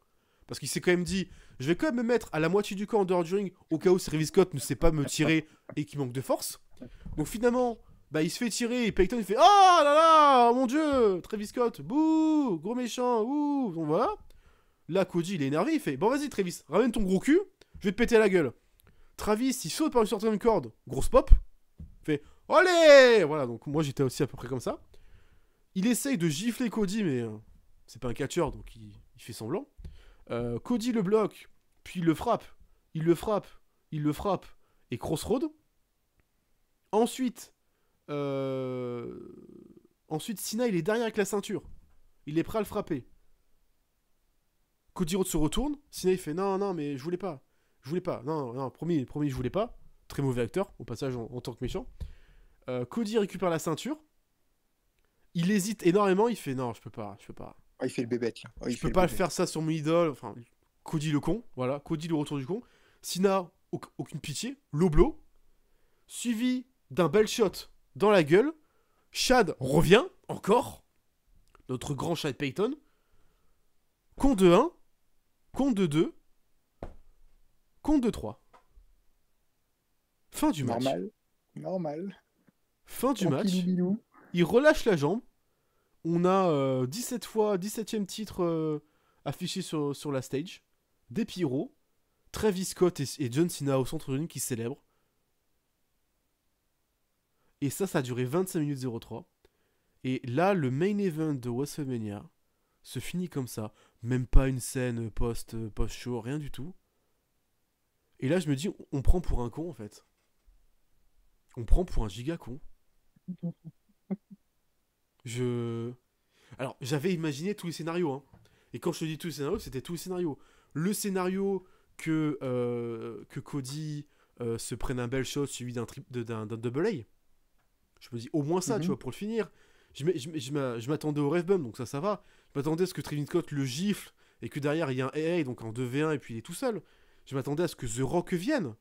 Parce qu'il s'est quand même dit, je vais quand même me mettre à la moitié du camp en dehors du ring, au cas où Travis Scott ne sait pas me tirer et qu'il manque de force. Donc finalement, il se fait tirer et Payton il fait, oh là là, mon dieu, Travis Scott, bouh, gros méchant, ouh, donc voilà. Là, Cody il est énervé, il fait, bon vas-y Travis, ramène ton gros cul, je vais te péter à la gueule. Travis, il saute par une sortie de corde, grosse pop, fait, allez, voilà, donc moi j'étais aussi à peu près comme ça. Il essaye de gifler Cody, mais c'est pas un catcheur, donc il fait semblant. Cody le bloque, puis il le frappe, et Crossroad. Ensuite, Cena il est derrière avec la ceinture. Il est prêt à le frapper. Cody Rhodes se retourne, Cena il fait non, mais je voulais pas, non, promis, je voulais pas. Très mauvais acteur, au passage en tant que méchant. Cody récupère la ceinture. Il hésite énormément, il fait non, je peux pas. Oh, il fait le bébé, tiens. Oh, je peux pas le faire ça sur mon idole. Enfin, Cody le con, voilà, Cody le retour du con. Cena, aucune pitié, low blow. Suivi d'un bel shot dans la gueule. Chad revient, encore. Notre grand Chad Payton. Compte de 1, compte de 2, compte de 3. Fin du match. Normal. Fin du match. Il relâche la jambe. On a 17e titre affiché sur la stage. Des pyros. Travis Scott et John Cena au centre de ring qui célèbrent. Et ça a duré 25 minutes 03. Et là, le main event de WrestleMania se finit comme ça. Même pas une scène post-show, rien du tout. Et là, je me dis, on prend pour un con, en fait. On prend pour un giga con. Alors, j'avais imaginé tous les scénarios. Hein. Et quand je te dis tous les scénarios, c'était tous les scénarios. Le scénario que Cody se prenne un bel shot suivi d'un double A. Je me dis au moins ça, tu vois, pour le finir. Je m'attendais au ref bump, donc ça va. Je m'attendais à ce que Travis Scott le gifle et que derrière il y a un AA, donc en 2v1 et puis il est tout seul. Je m'attendais à ce que The Rock vienne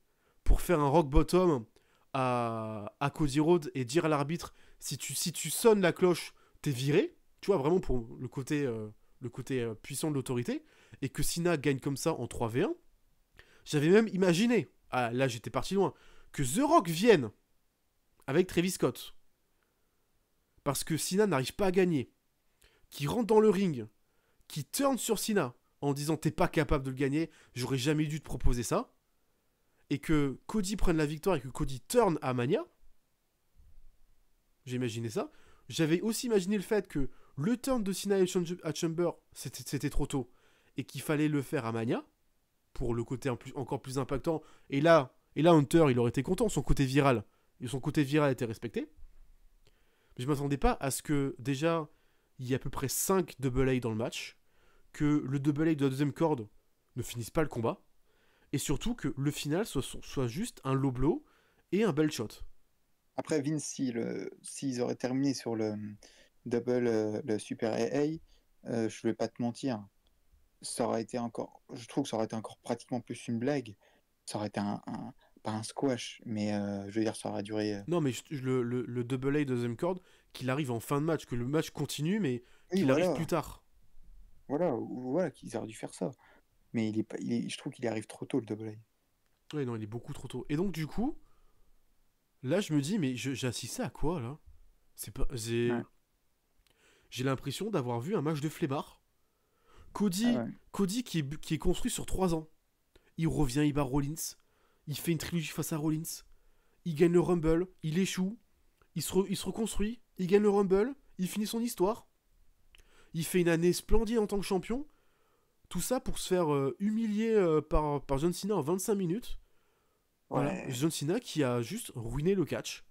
pour faire un rock bottom à Cody Rhodes et dire à l'arbitre si tu sonnes la cloche, t'es viré. Tu vois, vraiment pour le côté puissant de l'autorité. Et que Cena gagne comme ça en 3v1. J'avais même imaginé, là j'étais parti loin, que The Rock vienne avec Travis Scott. Parce que Cena n'arrive pas à gagner. Qui rentre dans le ring, qui turn sur Cena en disant t'es pas capable de le gagner, j'aurais jamais dû te proposer ça. Et que Cody prenne la victoire et que Cody turn à Mania. J'ai imaginé ça. J'avais aussi imaginé le fait que le turn de Cena à Chamber, c'était trop tôt. Et qu'il fallait le faire à Mania. Pour le côté encore plus impactant. Et là, Hunter, il aurait été content. Son côté viral était respecté. Mais je m'attendais pas à ce que, déjà, il y ait à peu près 5 double A dans le match. Que le double A de la deuxième corde ne finisse pas le combat. Et surtout que le final soit juste un low blow et un bel shot. Après, Vince, s'ils auraient terminé sur le double, le super AA, je vais pas te mentir, ça aurait été encore, je trouve que ça aurait été encore pratiquement plus une blague. Ça aurait été pas un squash, mais je veux dire, ça aurait duré. Non, mais le double A de deuxième corde, qu'il arrive en fin de match, que le match continue, mais qu'il arrive plus tard. Voilà, qu'ils auraient dû faire ça. Mais je trouve qu'il arrive trop tôt, le double A. Ouais, non, il est beaucoup trop tôt. Et donc, du coup, là, je me dis, mais j'ai assisté à quoi, là? J'ai l'impression d'avoir vu un match de flemmard. Cody qui est construit sur 3 ans. il revient, il bat Rollins, il fait une trilogie face à Rollins, il gagne le Rumble, il échoue, il se reconstruit, il gagne le Rumble, il finit son histoire, il fait une année splendide en tant que champion, tout ça pour se faire humilier par John Cena en 25 minutes. Voilà, Ouais. John Cena qui a juste ruiné le catch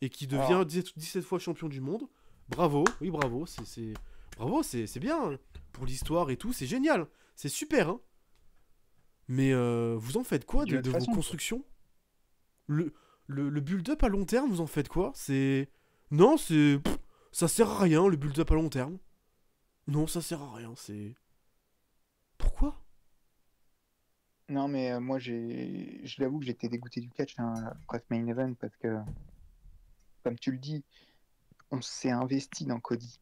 et qui devient Alors, 17 fois champion du monde. Bravo, oui bravo, bravo, c'est bien hein. Pour l'histoire et tout, c'est génial, c'est super hein. Mais vous en faites quoi de de toute vos façon, constructions? Le build-up à long terme, vous en faites quoi? Non, ça sert à rien le build-up à long terme. Non, ça sert à rien, c'est... Pourquoi? non, mais moi, je l'avoue que j'étais dégoûté du catch hein, après ce main event parce que, comme tu le dis, on s'est investi dans Cody.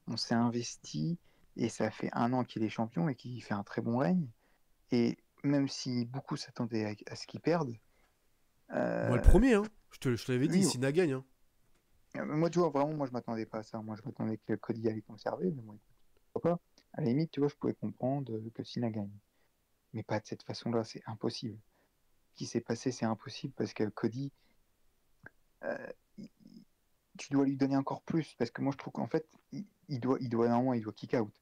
On s'est investi et ça fait 1 an qu'il est champion et qu'il fait un très bon règne. Et même si beaucoup s'attendaient à ce qu'il perde, Moi le euh, premier, hein. Je te l'avais dit, oui, Cena gagne, hein. moi, tu vois, vraiment, moi, je m'attendais pas à ça. Moi, je m'attendais que Cody allait conserver, mais moi, pourquoi pas. À la limite, tu vois, je pouvais comprendre que Cena gagne. Mais pas de cette façon-là, c'est impossible. Ce qui s'est passé, c'est impossible parce que Cody, euh, il- tu dois lui donner encore plus. Parce que moi, je trouve qu'en fait, normalement, il doit kick out.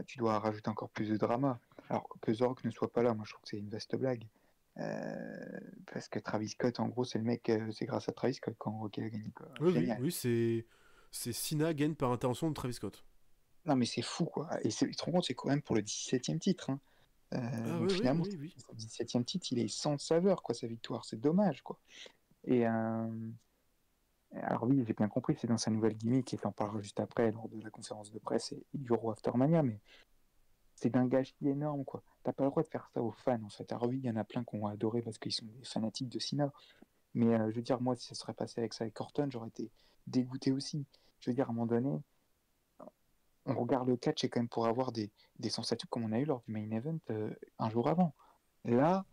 Tu dois rajouter encore plus de drama. Alors que Zorg ne soit pas là, moi, je trouve que c'est une vaste blague. Parce que Travis Scott, en gros, c'est le mec, c'est grâce à Travis Scott quand Rocky a gagné, quoi. Oui, oui, Génial. oui, c'est Cena gagne par intervention de Travis Scott. Non, mais c'est fou, quoi. Et tu te rends compte, c'est quand même pour le 17e titre. Hein. Ah Donc oui, oui, finalement, oui, oui. son 17e titre, il est sans saveur, quoi, sa victoire. C'est dommage, quoi. Et alors oui, j'ai bien compris, c'est dans sa nouvelle gimmick, et t'en parlera juste après, lors de la conférence de presse et du Raw After Mania, mais c'est d'un gâchis énorme, quoi. T'as pas le droit de faire ça aux fans, en fait. Alors oui, il y en a plein qui ont adoré parce qu'ils sont des fanatiques de Cena, mais je veux dire, moi, si ça serait passé avec ça avec Orton, j'aurais été dégoûté aussi. Je veux dire, à un moment donné, on regarde le catch et quand même pour avoir des sensations comme on a eu lors du main event un jour avant. Là,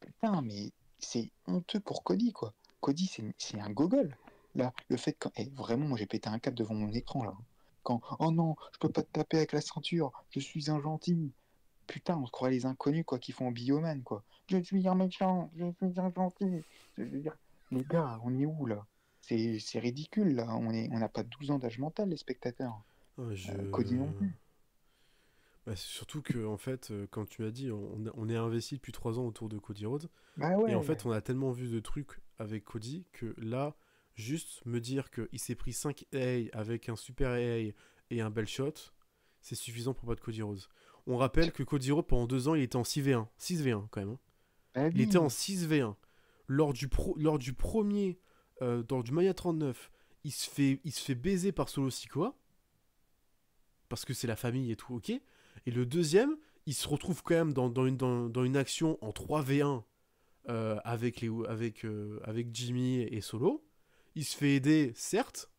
putain, mais c'est honteux pour Cody, quoi. Cody, c'est un gogol. Là, le fait que... vraiment, moi, j'ai pété un câble devant mon écran, là. Quand, oh non, je peux pas te taper avec la ceinture, je suis un gentil. Putain, on se croit les inconnus, quoi, qui font Bioman, quoi. Je suis un méchant, je suis un gentil. Je veux dire, les gars, on est où, là? C'est ridicule, là. On n'a pas 12 ans d'âge mental, les spectateurs. Ah, Cody non plus. Bah, c'est surtout que, en fait, comme tu m'as dit, on est investi depuis 3 ans autour de Cody Rhodes. Bah Et en ouais. fait, on a tellement vu de trucs avec Cody que là, juste me dire qu'il s'est pris 5 A avec un super A et un bel shot, c'est suffisant pour battre Cody Rhodes. On rappelle que Cody Rhodes, pendant 2 ans, il était en 6v1. 6v1 quand même. Hein. Bah Il était en oui. 6v1. Lors du premier, lors du Mania 39, il se fait baiser par Solo Sikoa. Parce que c'est la famille et tout, ok. Et le deuxième, il se retrouve quand même dans une action en 3v1 avec Jimmy et Solo. Il se fait aider, certes,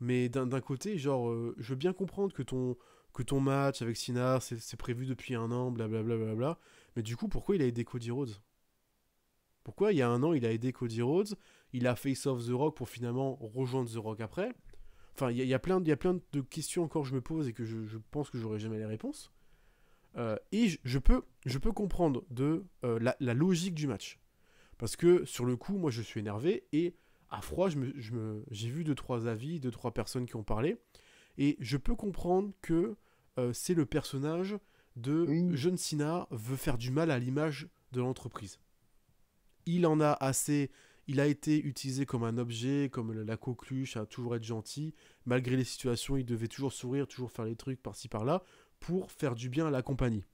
mais d'un côté, genre, je veux bien comprendre que ton match avec Cena, c'est prévu depuis 1 an, blablabla, bla. Mais du coup, pourquoi il a aidé Cody Rhodes? Pourquoi il y a 1 an, il a aidé Cody Rhodes, il a face off The Rock pour finalement rejoindre The Rock après? Enfin, il y a plein de questions encore que je me pose et que je pense que j'aurai jamais les réponses. Et je peux comprendre la logique du match. Parce que sur le coup, moi je suis énervé et à froid, j'ai vu 2-3 avis, 2-3 personnes qui ont parlé. Et je peux comprendre que c'est le personnage de Oui. John Cena veut faire du mal à l'image de l'entreprise. Il en a assez. Il a été utilisé comme un objet, comme la coqueluche, à toujours être gentil. Malgré les situations, il devait toujours sourire, toujours faire les trucs par-ci par-là, pour faire du bien à la compagnie.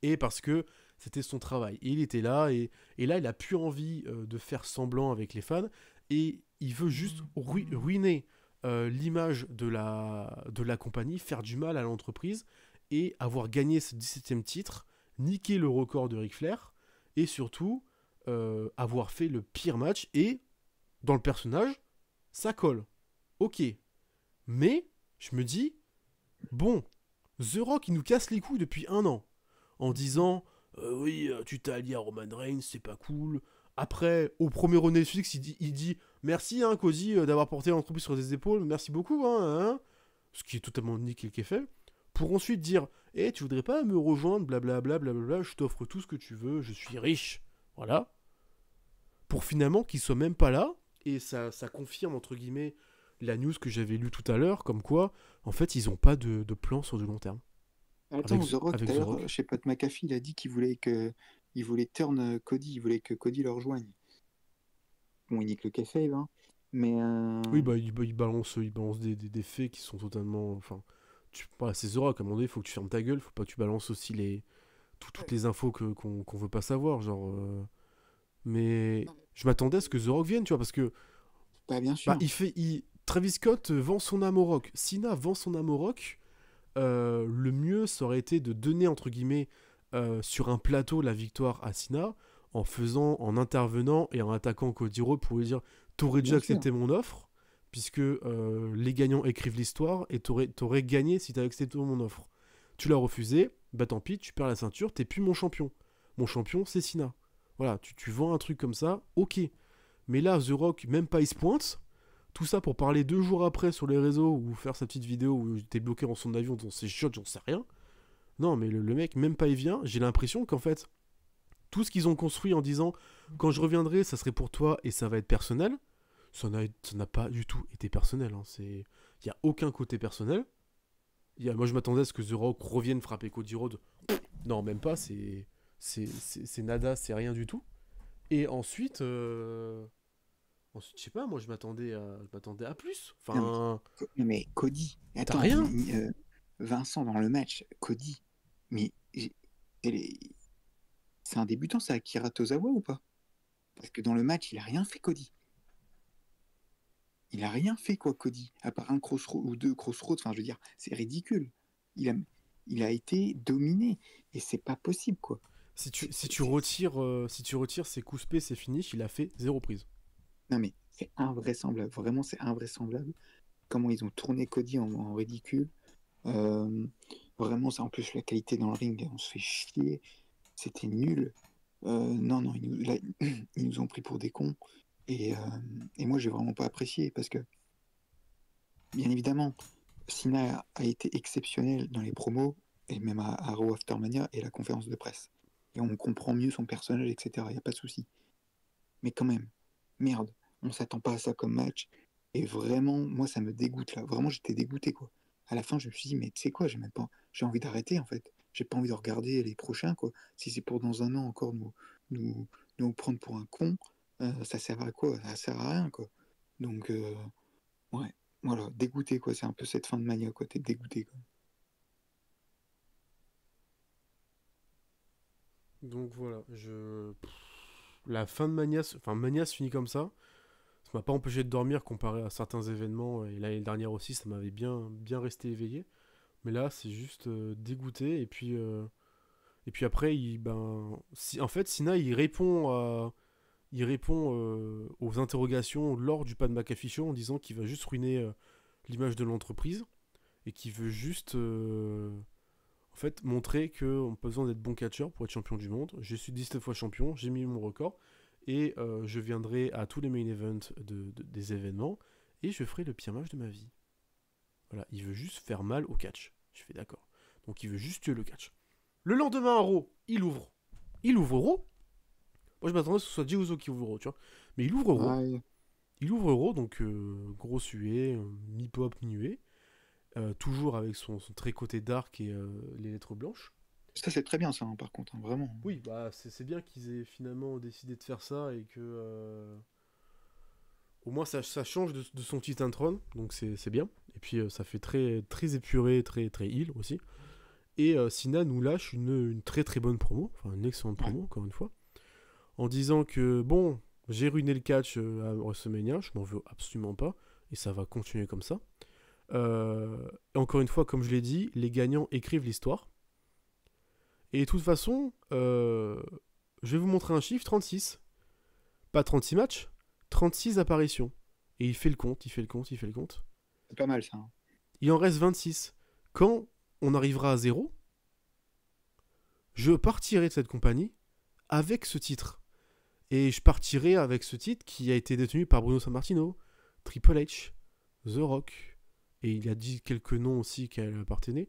Et parce que c'était son travail. Et il était là, et là, il a plus envie de faire semblant avec les fans, et il veut juste ruiner l'image de la compagnie, faire du mal à l'entreprise, et avoir gagné ce 17e titre, niquer le record de Ric Flair, et surtout avoir fait le pire match, et dans le personnage, ça colle. Ok. Mais, je me dis, bon, The Rock, il nous casse les couilles depuis 1 an, en disant, oui, tu t'es allié à Roman Reigns, c'est pas cool. Après, au premier Raw Netflix, il dit merci, hein, Cody, d'avoir porté l'entreprise sur des épaules, merci beaucoup, hein. Ce qui est totalement nickel qui est fait. pour ensuite dire tu voudrais pas me rejoindre, blablabla, blablabla, je t'offre tout ce que tu veux, je suis riche. Voilà. Pour finalement qu'ils soient même pas là, et ça confirme, entre guillemets, la news que j'avais lue tout à l'heure, comme quoi, en fait, ils ont pas de plan sur du long terme. Attends, Avec The Rock, The d'ailleurs, Rock. chez Pat McAfee, il a dit qu'il voulait turn Cody, il voulait que Cody le rejoigne. Bon, il nique le kayfabe, hein. Mais Oui, bah, il balance des faits qui sont totalement... Enfin, voilà, c'est The Rock, à un moment donné, il faut que tu fermes ta gueule, faut pas que tu balances aussi toutes les infos qu'on veut pas savoir, genre... Mais je m'attendais à ce que The Rock vienne, tu vois, parce que bah, bien sûr. Travis Scott vend son âme au rock. Cena vend son âme au rock. Le mieux, ça aurait été de donner, entre guillemets, sur un plateau la victoire à Cena, en intervenant et en attaquant Cody Rhodes pour lui dire t'aurais déjà Bien sûr. accepté mon offre, puisque les gagnants écrivent l'histoire, et t'aurais gagné si t'avais accepté mon offre. Tu l'as refusé, bah tant pis, tu perds la ceinture, t'es plus mon champion. Mon champion, c'est Cena. Voilà, tu vends un truc comme ça, ok. Mais là, The Rock, même pas il se pointe. Tout ça pour parler 2 jours après sur les réseaux ou faire sa petite vidéo où t'es bloqué dans son avion, dans ses chiottes, j'en sais rien. Non, mais le mec, même pas il vient. J'ai l'impression qu'en fait, tout ce qu'ils ont construit en disant quand je reviendrai, ça serait pour toi et ça va être personnel, ça n'a pas du tout été personnel. Hein. Il n'y a aucun côté personnel. Moi, je m'attendais à ce que The Rock revienne frapper Cody Rhodes. Non, même pas. C'est nada, c'est rien du tout. Et ensuite, je sais pas, moi je m'attendais à plus. Enfin, Non, mais Cody, attends, rien. Vincent dans le match, Cody, mais c'est un débutant, ça, Akira Tozawa ou pas? Parce que dans le match, il a rien fait, Cody. Il a rien fait, quoi, Cody, à part un crossroad ou 2 crossroads. Enfin, je veux dire, c'est ridicule. Il a été dominé et c'est pas possible, quoi. Si tu retires ses coups spé, ses finishes, il a fait 0 prise. Non, mais c'est invraisemblable. Vraiment, c'est invraisemblable. Comment ils ont tourné Cody en ridicule. Vraiment, ça, en plus, la qualité dans le ring, on se fait chier. C'était nul. Non, ils nous ont pris pour des cons. Et moi, j'ai vraiment pas apprécié parce que, bien évidemment, Cena a été exceptionnel dans les promos et même à Raw After Mania et la conférence de presse. Et on comprend mieux son personnage, etc. Il n'y a pas de souci. Mais quand même, merde, on s'attend pas à ça comme match. Et vraiment, moi, ça me dégoûte là. Vraiment, j'étais dégoûté, quoi. À la fin, je me suis dit, mais tu sais quoi, j'ai envie d'arrêter, en fait. J'ai pas envie de regarder les prochains, quoi. Si c'est pour dans un an encore nous prendre pour un con, ça sert à quoi? Ça sert à rien, quoi. Donc, ouais, voilà, dégoûté, quoi. C'est un peu cette fin de Mania, quoi. T'es dégoûté, quoi. Donc voilà, la fin de Mania, Mania se finit comme ça. Ça m'a pas empêché de dormir comparé à certains événements. Et l'année dernière aussi, ça m'avait bien resté éveillé. Mais là, c'est juste dégoûté. Et puis après, en fait, Sina, il répond aux interrogations lors du Pat McAfee Show en disant qu'il va juste ruiner l'image de l'entreprise et qu'il veut juste en fait montrer qu'on n'a pas besoin d'être bon catcheur pour être champion du monde. Je suis 17 fois champion, j'ai mis mon record et je viendrai à tous les main events des événements et je ferai le pire match de ma vie. Voilà, il veut juste faire mal au catch. Je fais d'accord. Donc il veut juste tuer le catch. Le lendemain à Raw, il ouvre Raw. Moi je m'attendais à ce que ce soit Jey Uso qui ouvre Raw, tu vois. Mais il ouvre Raw. Ouais. Il ouvre Raw, donc gros huée, mi-pop, mi-huée. Toujours avec son tricoté dark et les lettres blanches. Ça, c'est très bien, ça, hein, par contre, hein, vraiment. Oui, bah c'est bien qu'ils aient finalement décidé de faire ça et que au moins ça change de son petit intron, donc c'est bien. Et puis ça fait très, très épuré, très, très heal aussi. Et Cena nous lâche une très très bonne promo, enfin une excellente promo, encore une fois, en disant que bon, j'ai ruiné le catch à WrestleMania, je m'en veux absolument pas, et ça va continuer comme ça. Et encore une fois, comme je l'ai dit, les gagnants écrivent l'histoire. Et de toute façon, je vais vous montrer un chiffre, 36. Pas 36 matchs, 36 apparitions. Et il fait le compte. C'est pas mal, ça. Hein. Il en reste 26. Quand on arrivera à 0, je partirai de cette compagnie avec ce titre. Et je partirai avec ce titre qui a été détenu par Bruno Sammartino, Triple H, The Rock, et il a dit quelques noms aussi qu'elle appartenait.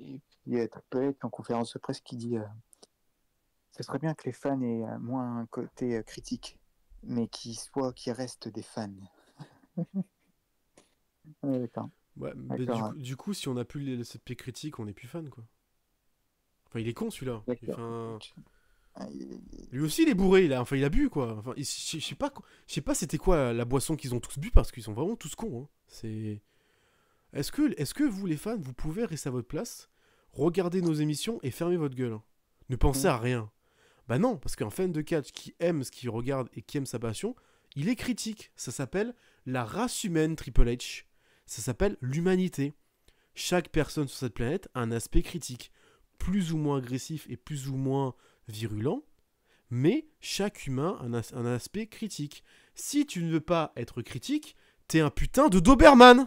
Et puis Triple H en conférence de presse qui dit ce serait bien que les fans aient moins un côté critique, mais qu'ils restent des fans. Ouais, d'accord. Ouais, mais D'accord. du coup, si on a plus cette paix critique, on est plus fan, quoi. Enfin, il est con, celui-là. D'accord. Enfin, Ah, lui aussi, il est bourré, il a bu, quoi. Enfin, je sais pas c'était quoi la boisson qu'ils ont tous bu, parce qu'ils sont vraiment tous cons, hein. C'est... est-ce que vous, les fans, vous pouvez rester à votre place, regarder nos émissions et fermer votre gueule, hein. Ne pensez à rien. Bah non, parce qu'un fan de catch qui aime ce qu'il regarde et qui aime sa passion, il est critique. Ça s'appelle la race humaine, Triple H. Ça s'appelle l'humanité. Chaque personne sur cette planète a un aspect critique, plus ou moins agressif et plus ou moins virulent, mais chaque humain a un aspect critique. Si tu ne veux pas être critique, t'es un putain de Doberman.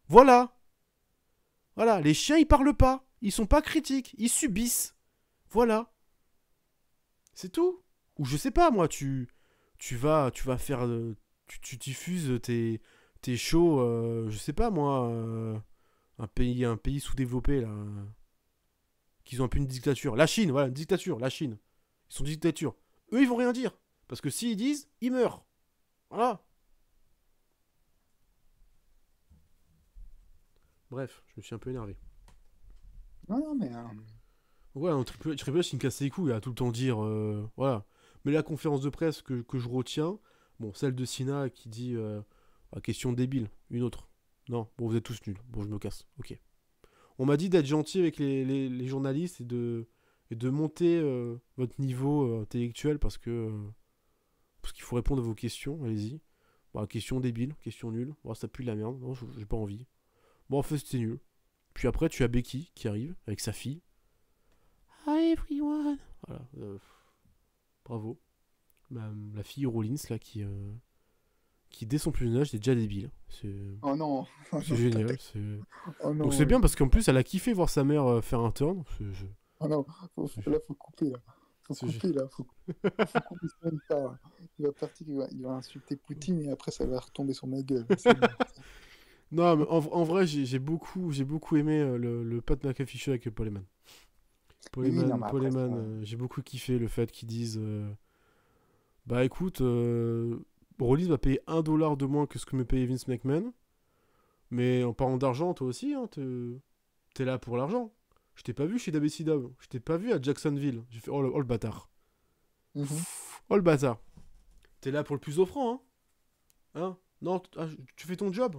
Voilà. Voilà, les chiens ils parlent pas, ils sont pas critiques, ils subissent. Voilà. C'est tout. Ou je sais pas moi, tu vas faire tu diffuses tes shows je sais pas moi un pays sous-développé là qu'ils ont un peu une dictature. La Chine, voilà, une dictature, la Chine. Ils sont dictature. Eux ils vont rien dire parce que s'ils disent, ils meurent. Voilà. Bref, je me suis un peu énervé. Non, mais Ouais, un Triple H, il me casse les couilles à tout le temps dire. Voilà. Mais la conférence de presse que je retiens, bon, celle de Sina qui dit ah, question débile, une autre. Non, bon, vous êtes tous nuls. Bon, je me casse. Ok. On m'a dit d'être gentil avec les journalistes et de monter votre niveau intellectuel parce qu'il faut répondre à vos questions. Allez-y. Bon, question débile, question nulle. Bon, ça pue de la merde. Non, j'ai pas envie. Bon, en fait, c'était nul. Puis après, tu as Becky qui arrive avec sa fille. Hi everyone. Voilà. Bravo. La fille Rollins là qui dès son plus jeune âge est déjà débile. oh non, C'est génial. oh non, Donc c'est bien parce qu'en plus elle a kiffé voir sa mère faire un turn. oh non, là faut couper là. Faut couper là, faut couper ce même pas, là. Il va partir, il va insulter Poutine et après ça va retomber sur ma gueule. C'est bon. Non mais en vrai j'ai beaucoup aimé le Pat McAfee show avec Paul Heyman. Paul Oui, non, Heyman, mais Paul après, Heyman, j'ai beaucoup kiffé le fait qu'ils disent bah écoute Rollins va payer $1 de moins que ce que me payait Vince McMahon. Mais en parlant d'argent, toi aussi, hein, t'es là pour l'argent. Je t'ai pas vu chez WCW. Je t'ai pas vu à Jacksonville. J'ai fait oh le bâtard. Mhm. Oh le bâtard. T'es là pour le plus offrant, hein. Hein. Non, tu fais ton job.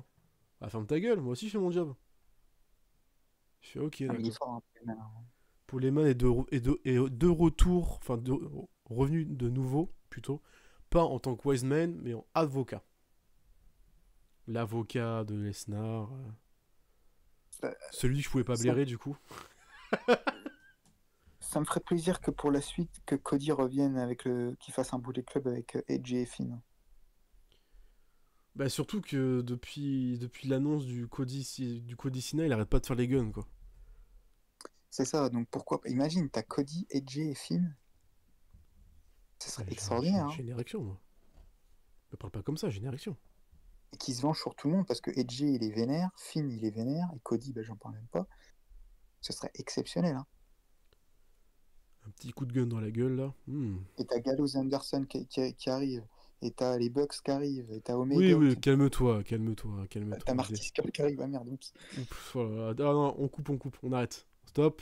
Ah, ferme ta gueule, moi aussi je fais mon job. Je fais ok, Ah, mais il est d'accord. fort, hein, maintenant. Paul Heyman est de retour, enfin revenu de nouveau, plutôt. Pas en tant que wise man, mais en avocat. L'avocat de Lesnar. Ça, Celui que je pouvais pas ça- blairer du coup. ça me ferait plaisir que pour la suite, que Cody revienne avec qu'il fasse un Bullet Club avec Edge et Finn. Bah surtout que depuis l'annonce du Cody Cena, il arrête pas de faire les guns quoi. C'est ça, donc pourquoi pas. Imagine, t'as Cody, Edge et Finn. Ce serait extraordinaire, hein. J'ai une érection moi. Me parle pas comme ça, j'ai une érection. Et qui se venge sur tout le monde parce que Edge il est vénère, Finn il est vénère, et Cody, ben, j'en parle même pas. Ce serait exceptionnel, hein. Un petit coup de gun dans la gueule là. Et t'as Gallows Anderson qui arrive, et t'as les Bucks qui arrivent, et t'as Oui, Omega. oui, calme-toi. T'as Marty Scurll qui arrive, ah merde, oups. Oups, voilà. Ah non, on coupe, on arrête. Stop.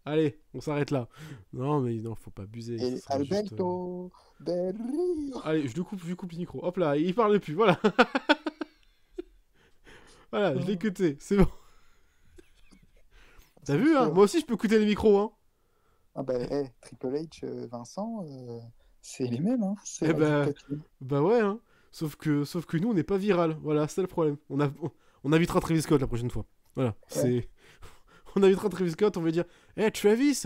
Allez. On s'arrête là. Non, mais non, faut pas abuser. Et Ça serait juste, Alberto Del Rio. Allez, je lui coupe le micro. Hop là, il parle plus, voilà. Voilà, je l'ai cuté, c'est bon. T'as vu, hein? Moi aussi, je peux cuter les micros, hein. Ah bah, Triple H, Vincent, c'est les mêmes, hein. C'est Eh la ben, dictature. bah ouais, hein. Sauf que nous, on n'est pas viral. Voilà, c'est le problème. On invitera Travis Scott la prochaine fois. Voilà, c'est... On invitera Travis Scott, on va dire hey, Travis,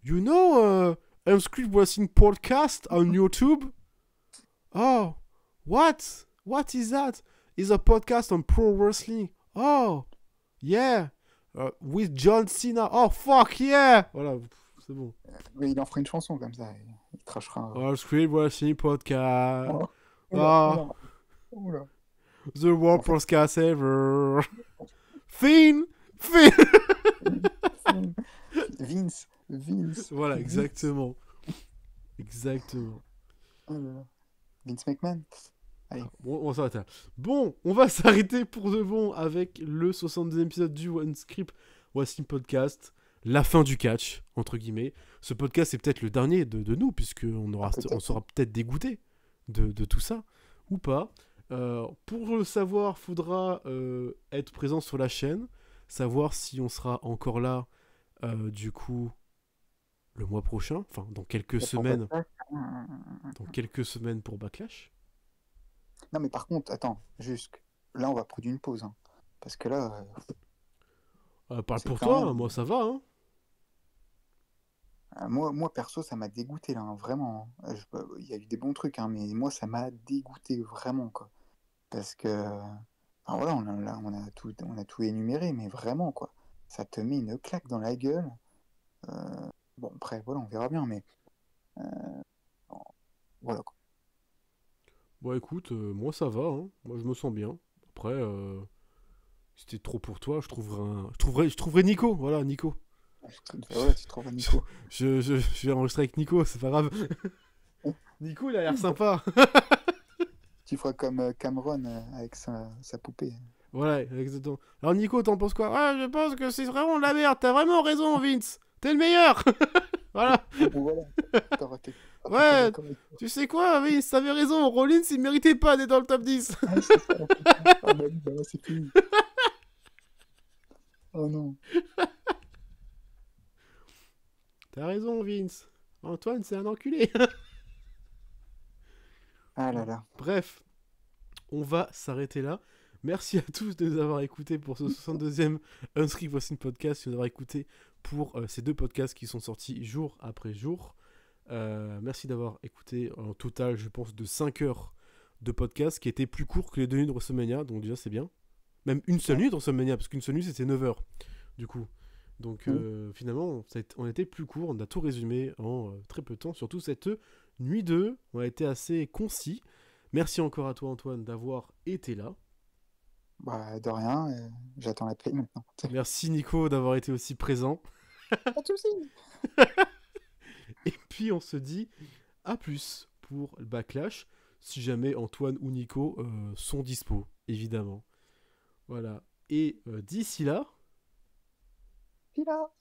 you know Unscripted Wrestling Podcast on YouTube? Oh, what? What is that? It's a podcast on pro wrestling. Oh, yeah. With John Cena. Oh, fuck yeah. Voilà, c'est bon. Mais il en fera une chanson comme ça. Il trashera. Unscripted Wrestling Podcast. Oh, Oh, oula. the worst podcast ever. Finn Fais. Vince. Voilà, Vince. exactement. Exactement. Oh là là. Vince McMahon. Allez. Bon, on s'arrête là. Bon, on va s'arrêter pour de bon avec le 62e épisode du One Script Wrestling Podcast. La fin du catch, entre guillemets. Ce podcast, c'est peut-être le dernier de nous, puisqu'on on sera peut-être dégoûté de tout ça, ou pas. Pour le savoir, faudra être présent sur la chaîne, savoir si on sera encore là, du coup, le mois prochain, enfin, dans quelques semaines. Dans quelques semaines pour Backlash. Non, mais par contre, attends, juste. Là, on va prendre une pause. Hein, parce que là. Parle c'est pour quand toi, même- moi ça va. Hein. Moi, perso, ça m'a dégoûté, là, hein, vraiment. Il y a eu des bons trucs, hein, mais moi, ça m'a dégoûté, vraiment, quoi. Parce que. Enfin, voilà, on a tout énuméré, mais vraiment, quoi. Ça te met une claque dans la gueule. Bon, après, voilà, on verra bien, mais. Voilà, quoi. Bon, écoute, moi ça va. Hein. Moi je me sens bien. Après, si c'était trop pour toi, je trouverai Nico. Voilà, Nico. Voilà, tu te trouves Nico. Je vais enregistrer avec Nico, c'est pas grave. Nico, il a l'air sympa. Tu feras comme Cameron avec sa poupée. Voilà, exactement. Alors Nico, t'en penses quoi? Ah, je pense que c'est vraiment de la merde. T'as vraiment raison, Vince. T'es le meilleur. Voilà. Bon, voilà. T'auras été- Ouais. d'accord avec toi. Tu sais quoi, Vince, t'avais raison. Rollins, il méritait pas d'être dans le top 10. Ah, c'est ça, la putain. Ah, bah oui, bah là, c'est fini. Oh non. T'as raison, Vince. Antoine, c'est un enculé. Ah là là. Bref, on va s'arrêter là. Merci à tous de nous avoir écoutés pour ce 62e Unscript Wrestling Podcast, de nous avoir écoutés pour ces deux podcasts qui sont sortis jour après jour. Merci d'avoir écouté en total, je pense, de 5 heures de podcast qui étaient plus courts que les 2 nuits de WrestleMania, donc déjà c'est bien. Même une seule nuit de WrestleMania, parce qu'une seule nuit c'était 9 heures, du coup. Donc finalement, on était plus court, on a tout résumé en très peu de temps, surtout cette nuit 2, on a été assez concis. Merci encore à toi Antoine d'avoir été là. Bah, de rien. J'attends la paye maintenant. Merci Nico d'avoir été aussi présent. Pas de soucis. Et puis on se dit à plus pour le Backlash, si jamais Antoine ou Nico sont dispo, évidemment. Voilà. Et d'ici là... Puis là.